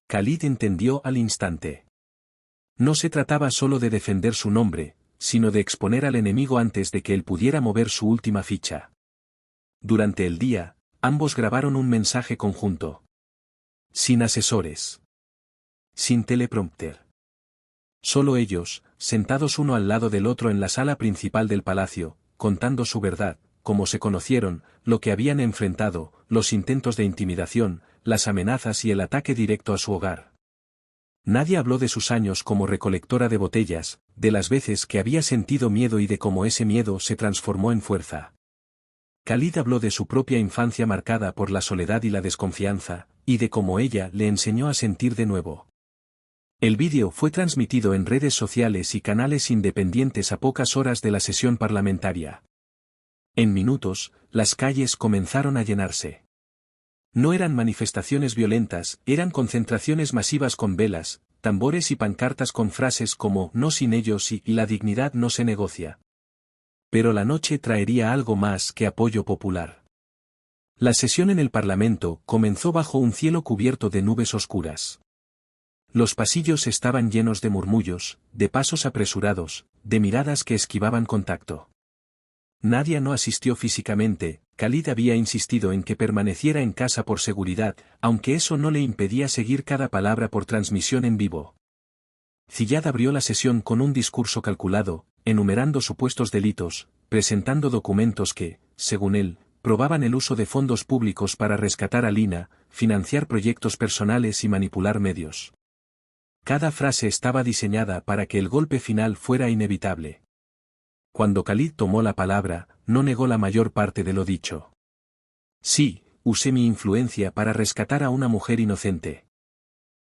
Khalid entendió al instante. No se trataba solo de defender su nombre, sino de exponer al enemigo antes de que él pudiera mover su última ficha. Durante el día, ambos grabaron un mensaje conjunto. Sin asesores. Sin teleprompter. Solo ellos, sentados uno al lado del otro en la sala principal del palacio, contando su verdad, cómo se conocieron, lo que habían enfrentado, los intentos de intimidación, las amenazas y el ataque directo a su hogar. Nadie habló de sus años como recolectora de botellas, de las veces que había sentido miedo y de cómo ese miedo se transformó en fuerza. Khalid habló de su propia infancia marcada por la soledad y la desconfianza, y de cómo ella le enseñó a sentir de nuevo. El vídeo fue transmitido en redes sociales y canales independientes a pocas horas de la sesión parlamentaria. En minutos, las calles comenzaron a llenarse. No eran manifestaciones violentas, eran concentraciones masivas con velas, tambores y pancartas con frases como "no sin ellos" y "la dignidad no se negocia". Pero la noche traería algo más que apoyo popular. La sesión en el Parlamento comenzó bajo un cielo cubierto de nubes oscuras. Los pasillos estaban llenos de murmullos, de pasos apresurados, de miradas que esquivaban contacto. Nadia no asistió físicamente. Khalid había insistido en que permaneciera en casa por seguridad, aunque eso no le impedía seguir cada palabra por transmisión en vivo. Ziyad abrió la sesión con un discurso calculado, enumerando supuestos delitos, presentando documentos que, según él, probaban el uso de fondos públicos para rescatar a Lina, financiar proyectos personales y manipular medios. Cada frase estaba diseñada para que el golpe final fuera inevitable. Cuando Khalid tomó la palabra, no negó la mayor parte de lo dicho. Sí, usé mi influencia para rescatar a una mujer inocente.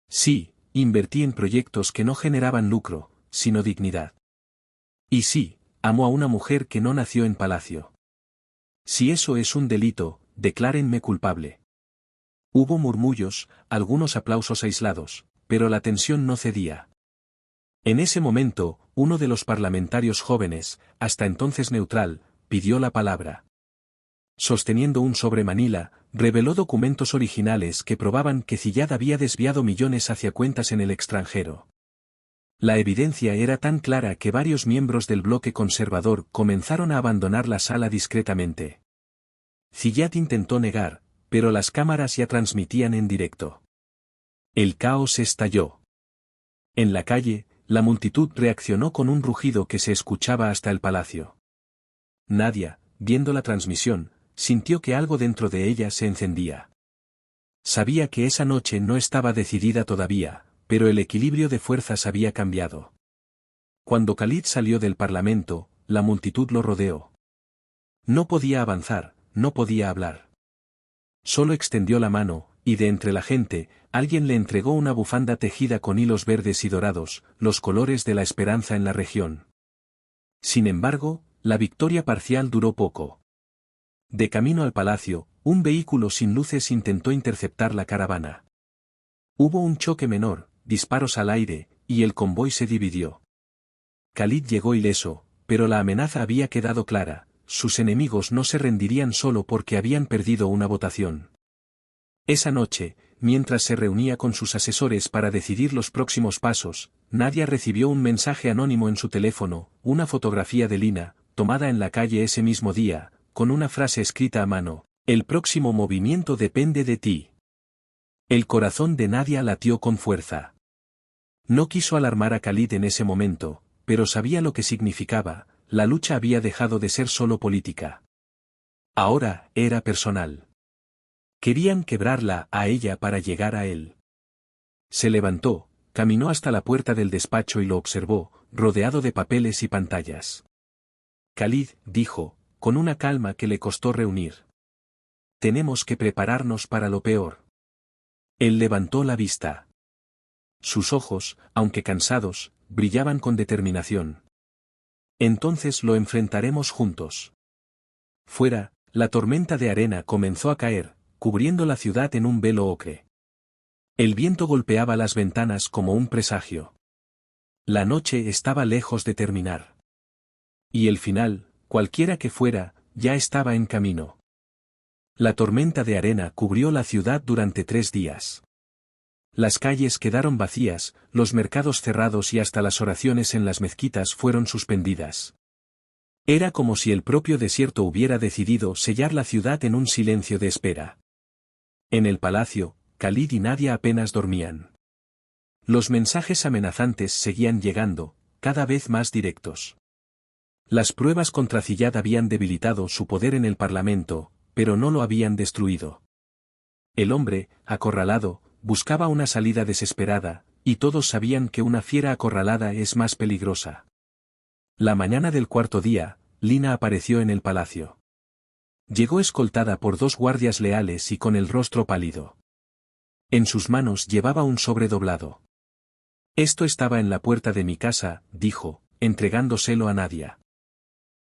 Sí, invertí en proyectos que no generaban lucro, sino dignidad. Y sí, amo a una mujer que no nació en palacio. Si eso es un delito, declárenme culpable. Hubo murmullos, algunos aplausos aislados, pero la tensión no cedía. En ese momento, uno de los parlamentarios jóvenes, hasta entonces neutral, pidió la palabra. Sosteniendo un sobre Manila, reveló documentos originales que probaban que Ziyad había desviado millones hacia cuentas en el extranjero. La evidencia era tan clara que varios miembros del bloque conservador comenzaron a abandonar la sala discretamente. Ziyad intentó negar, pero las cámaras ya transmitían en directo. El caos estalló. En la calle, la multitud reaccionó con un rugido que se escuchaba hasta el palacio. Nadia, viendo la transmisión, sintió que algo dentro de ella se encendía. Sabía que esa noche no estaba decidida todavía, pero el equilibrio de fuerzas había cambiado. Cuando Khalid salió del parlamento, la multitud lo rodeó. No podía avanzar, no podía hablar. Solo extendió la mano, y de entre la gente, alguien le entregó una bufanda tejida con hilos verdes y dorados, los colores de la esperanza en la región. Sin embargo, la victoria parcial duró poco. De camino al palacio, un vehículo sin luces intentó interceptar la caravana. Hubo un choque menor, disparos al aire, y el convoy se dividió. Khalid llegó ileso, pero la amenaza había quedado clara, sus enemigos no se rendirían solo porque habían perdido una votación. Esa noche, mientras se reunía con sus asesores para decidir los próximos pasos, Nadia recibió un mensaje anónimo en su teléfono, una fotografía de Lina, tomada en la calle ese mismo día, con una frase escrita a mano: "El próximo movimiento depende de ti". El corazón de Nadia latió con fuerza. No quiso alarmar a Khalid en ese momento, pero sabía lo que significaba, la lucha había dejado de ser solo política. Ahora, era personal. Querían quebrarla a ella para llegar a él. Se levantó, caminó hasta la puerta del despacho y lo observó, rodeado de papeles y pantallas. Khalid, dijo, con una calma que le costó reunir. Tenemos que prepararnos para lo peor. Él levantó la vista. Sus ojos, aunque cansados, brillaban con determinación. Entonces lo enfrentaremos juntos. Fuera, la tormenta de arena comenzó a caer, cubriendo la ciudad en un velo ocre. El viento golpeaba las ventanas como un presagio. La noche estaba lejos de terminar. Y el final, cualquiera que fuera, ya estaba en camino. La tormenta de arena cubrió la ciudad durante 3 días. Las calles quedaron vacías, los mercados cerrados y hasta las oraciones en las mezquitas fueron suspendidas. Era como si el propio desierto hubiera decidido sellar la ciudad en un silencio de espera. En el palacio, Khalid y Nadia apenas dormían. Los mensajes amenazantes seguían llegando, cada vez más directos. Las pruebas contra Ziyad habían debilitado su poder en el parlamento, pero no lo habían destruido. El hombre, acorralado, buscaba una salida desesperada, y todos sabían que una fiera acorralada es más peligrosa. La mañana del 4.º día, Lina apareció en el palacio. Llegó escoltada por 2 guardias leales y con el rostro pálido. En sus manos llevaba un sobre doblado. Esto estaba en la puerta de mi casa, dijo, entregándoselo a Nadia.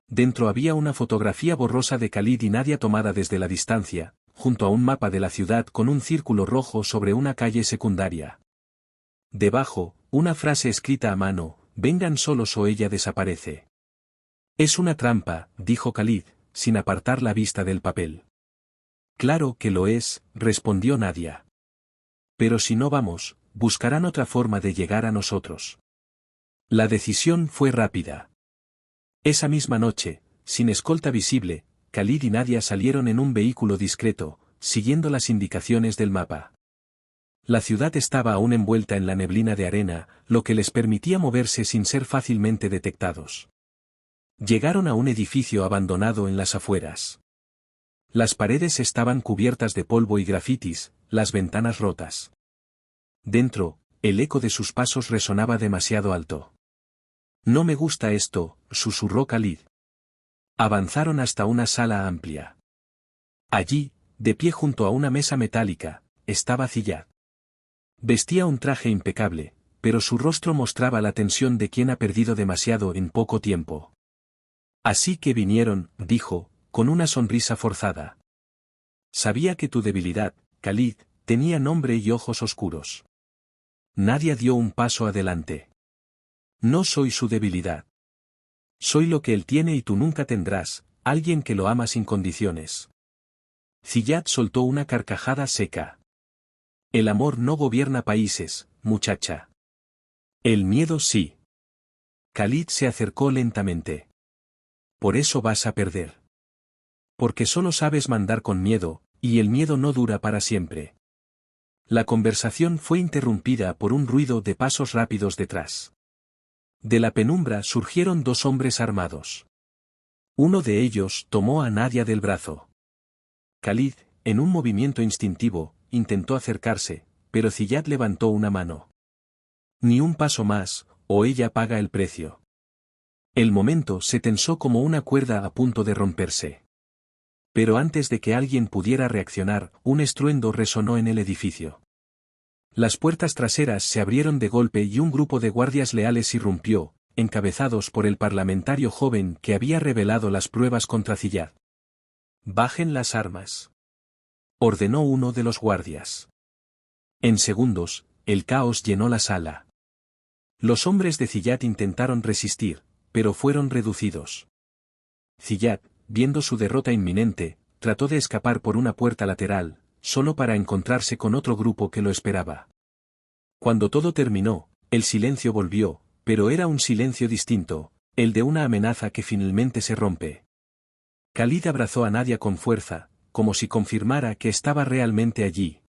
Dentro había una fotografía borrosa de Khalid y Nadia tomada desde la distancia, junto a un mapa de la ciudad con un círculo rojo sobre una calle secundaria. Debajo, una frase escrita a mano: vengan solos o ella desaparece. Es una trampa, dijo Khalid, sin apartar la vista del papel. Claro que lo es, respondió Nadia. Pero si no vamos, buscarán otra forma de llegar a nosotros. La decisión fue rápida. Esa misma noche, sin escolta visible, Khalid y Nadia salieron en un vehículo discreto, siguiendo las indicaciones del mapa. La ciudad estaba aún envuelta en la neblina de arena, lo que les permitía moverse sin ser fácilmente detectados. Llegaron a un edificio abandonado en las afueras. Las paredes estaban cubiertas de polvo y grafitis, las ventanas rotas. Dentro, el eco de sus pasos resonaba demasiado alto. No me gusta esto, susurró Khalid. Avanzaron hasta una sala amplia. Allí, de pie junto a una mesa metálica, estaba Ziyad. Vestía un traje impecable, pero su rostro mostraba la tensión de quien ha perdido demasiado en poco tiempo. Así que vinieron, dijo, con una sonrisa forzada. Sabía que tu debilidad, Khalid, tenía nombre y ojos oscuros. Nadia dio un paso adelante. No soy su debilidad. Soy lo que él tiene y tú nunca tendrás, alguien que lo ama sin condiciones. Ziyad soltó una carcajada seca. El amor no gobierna países, muchacha. El miedo sí. Khalid se acercó lentamente. Por eso vas a perder. Porque solo sabes mandar con miedo, y el miedo no dura para siempre. La conversación fue interrumpida por un ruido de pasos rápidos detrás. De la penumbra surgieron 2 hombres armados. Uno de ellos tomó a Nadia del brazo. Khalid, en un movimiento instintivo, intentó acercarse, pero Ziyad levantó una mano. Ni un paso más, o ella paga el precio. El momento se tensó como una cuerda a punto de romperse. Pero antes de que alguien pudiera reaccionar, un estruendo resonó en el edificio. Las puertas traseras se abrieron de golpe y un grupo de guardias leales irrumpió, encabezados por el parlamentario joven que había revelado las pruebas contra Ziyad. «Bajen las armas», ordenó uno de los guardias. En segundos, el caos llenó la sala. Los hombres de Ziyad intentaron resistir, pero fueron reducidos. Ziyad, viendo su derrota inminente, trató de escapar por una puerta lateral, solo para encontrarse con otro grupo que lo esperaba. Cuando todo terminó, el silencio volvió, pero era un silencio distinto, el de una amenaza que finalmente se rompe. Khalid abrazó a Nadia con fuerza, como si confirmara que estaba realmente allí.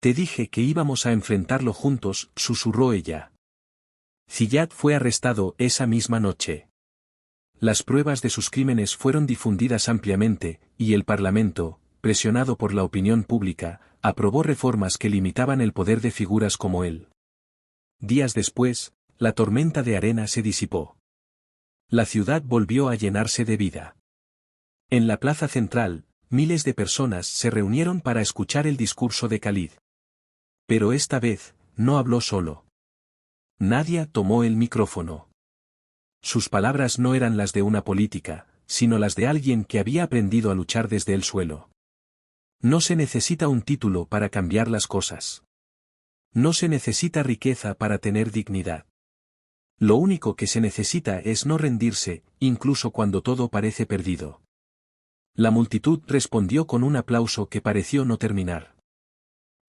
«Te dije que íbamos a enfrentarlo juntos», susurró ella. Ziyad fue arrestado esa misma noche. Las pruebas de sus crímenes fueron difundidas ampliamente, y el Parlamento, presionado por la opinión pública, aprobó reformas que limitaban el poder de figuras como él. Días después, la tormenta de arena se disipó. La ciudad volvió a llenarse de vida. En la plaza central, miles de personas se reunieron para escuchar el discurso de Khalid. Pero esta vez, no habló solo. Nadia tomó el micrófono. Sus palabras no eran las de una política, sino las de alguien que había aprendido a luchar desde el suelo. No se necesita un título para cambiar las cosas. No se necesita riqueza para tener dignidad. Lo único que se necesita es no rendirse, incluso cuando todo parece perdido. La multitud respondió con un aplauso que pareció no terminar.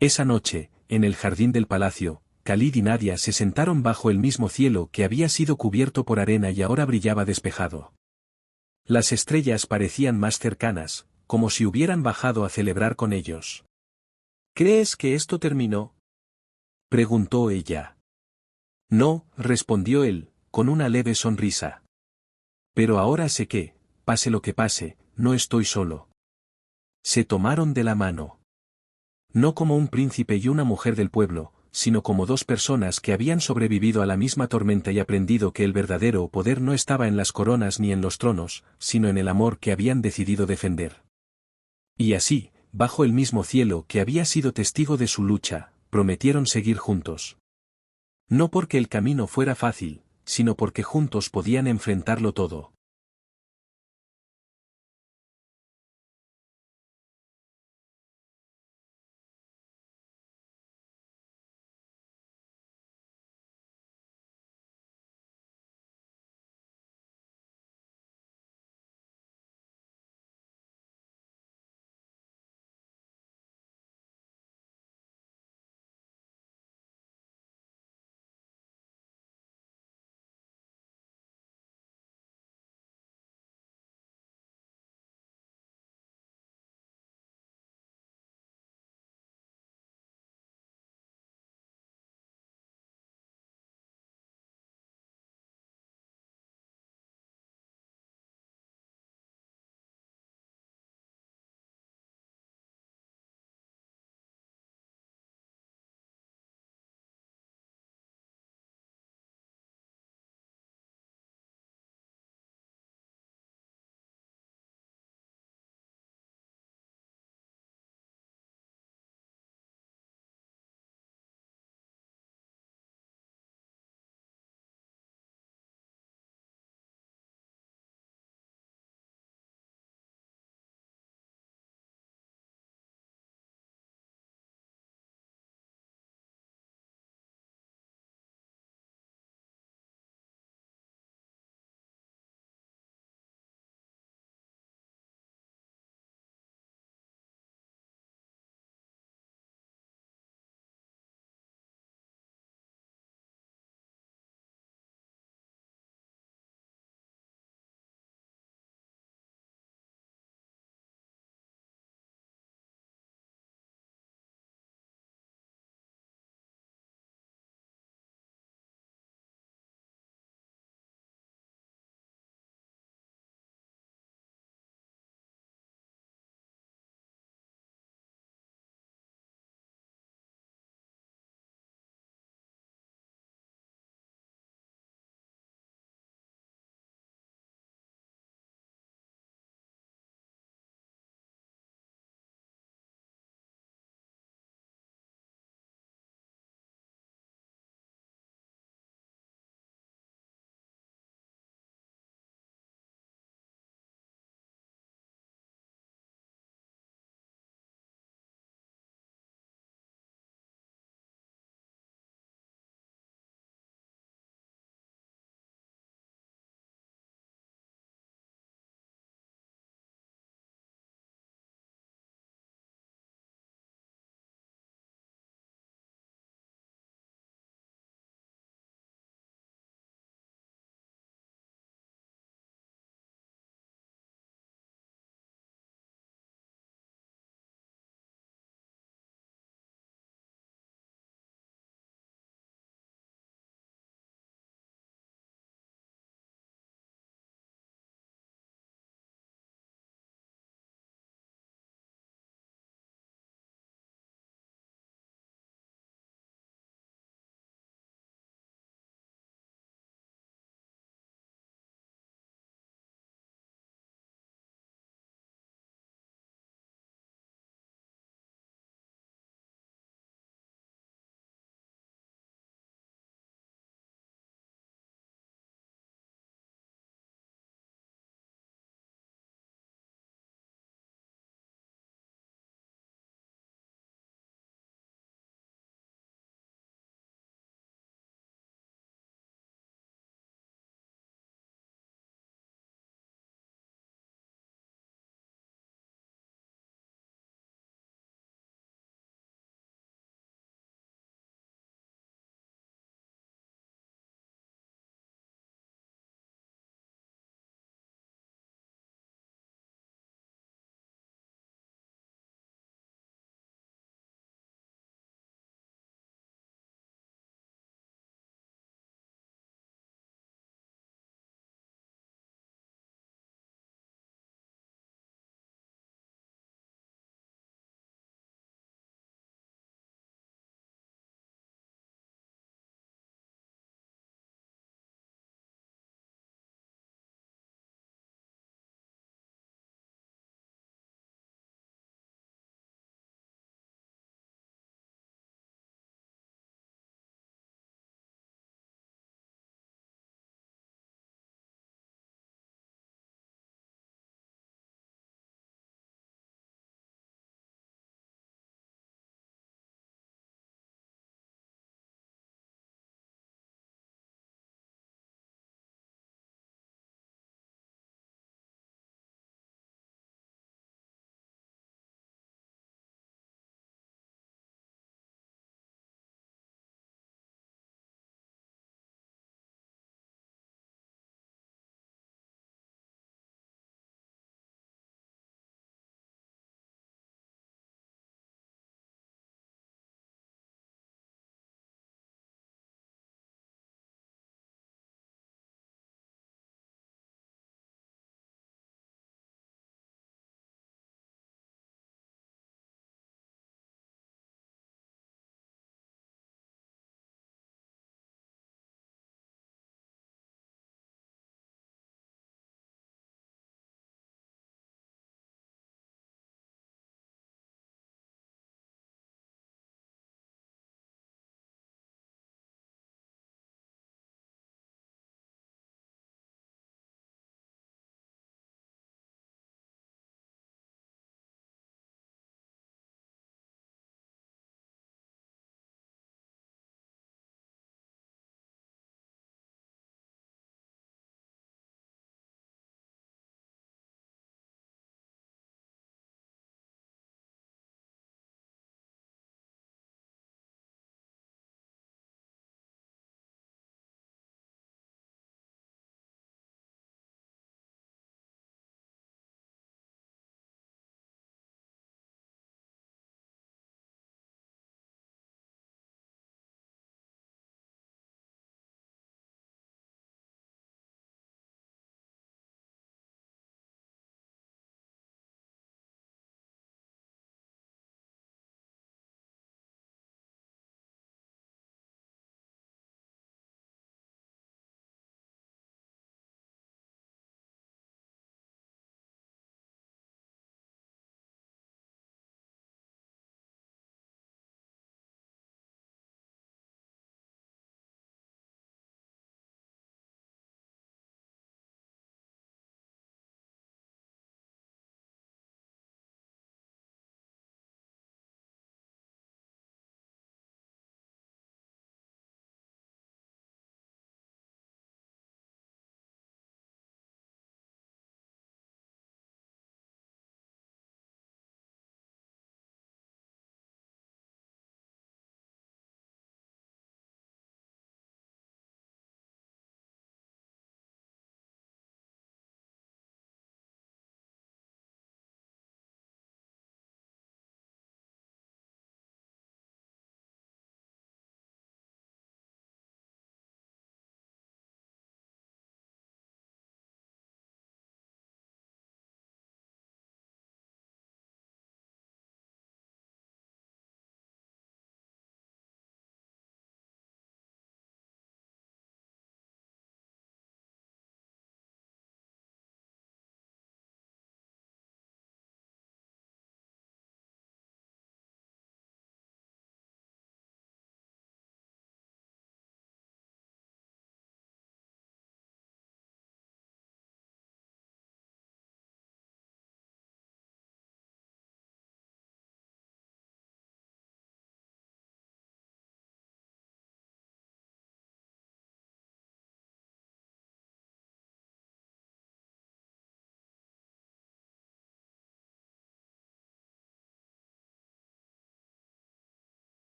Esa noche, en el jardín del palacio, Khalid y Nadia se sentaron bajo el mismo cielo que había sido cubierto por arena y ahora brillaba despejado. Las estrellas parecían más cercanas, como si hubieran bajado a celebrar con ellos. «¿Crees que esto terminó?», preguntó ella. «No», respondió él, con una leve sonrisa. «Pero ahora sé que, pase lo que pase, no estoy solo». Se tomaron de la mano. No como un príncipe y una mujer del pueblo, sino como dos personas que habían sobrevivido a la misma tormenta y aprendido que el verdadero poder no estaba en las coronas ni en los tronos, sino en el amor que habían decidido defender. Y así, bajo el mismo cielo que había sido testigo de su lucha, prometieron seguir juntos. No porque el camino fuera fácil, sino porque juntos podían enfrentarlo todo.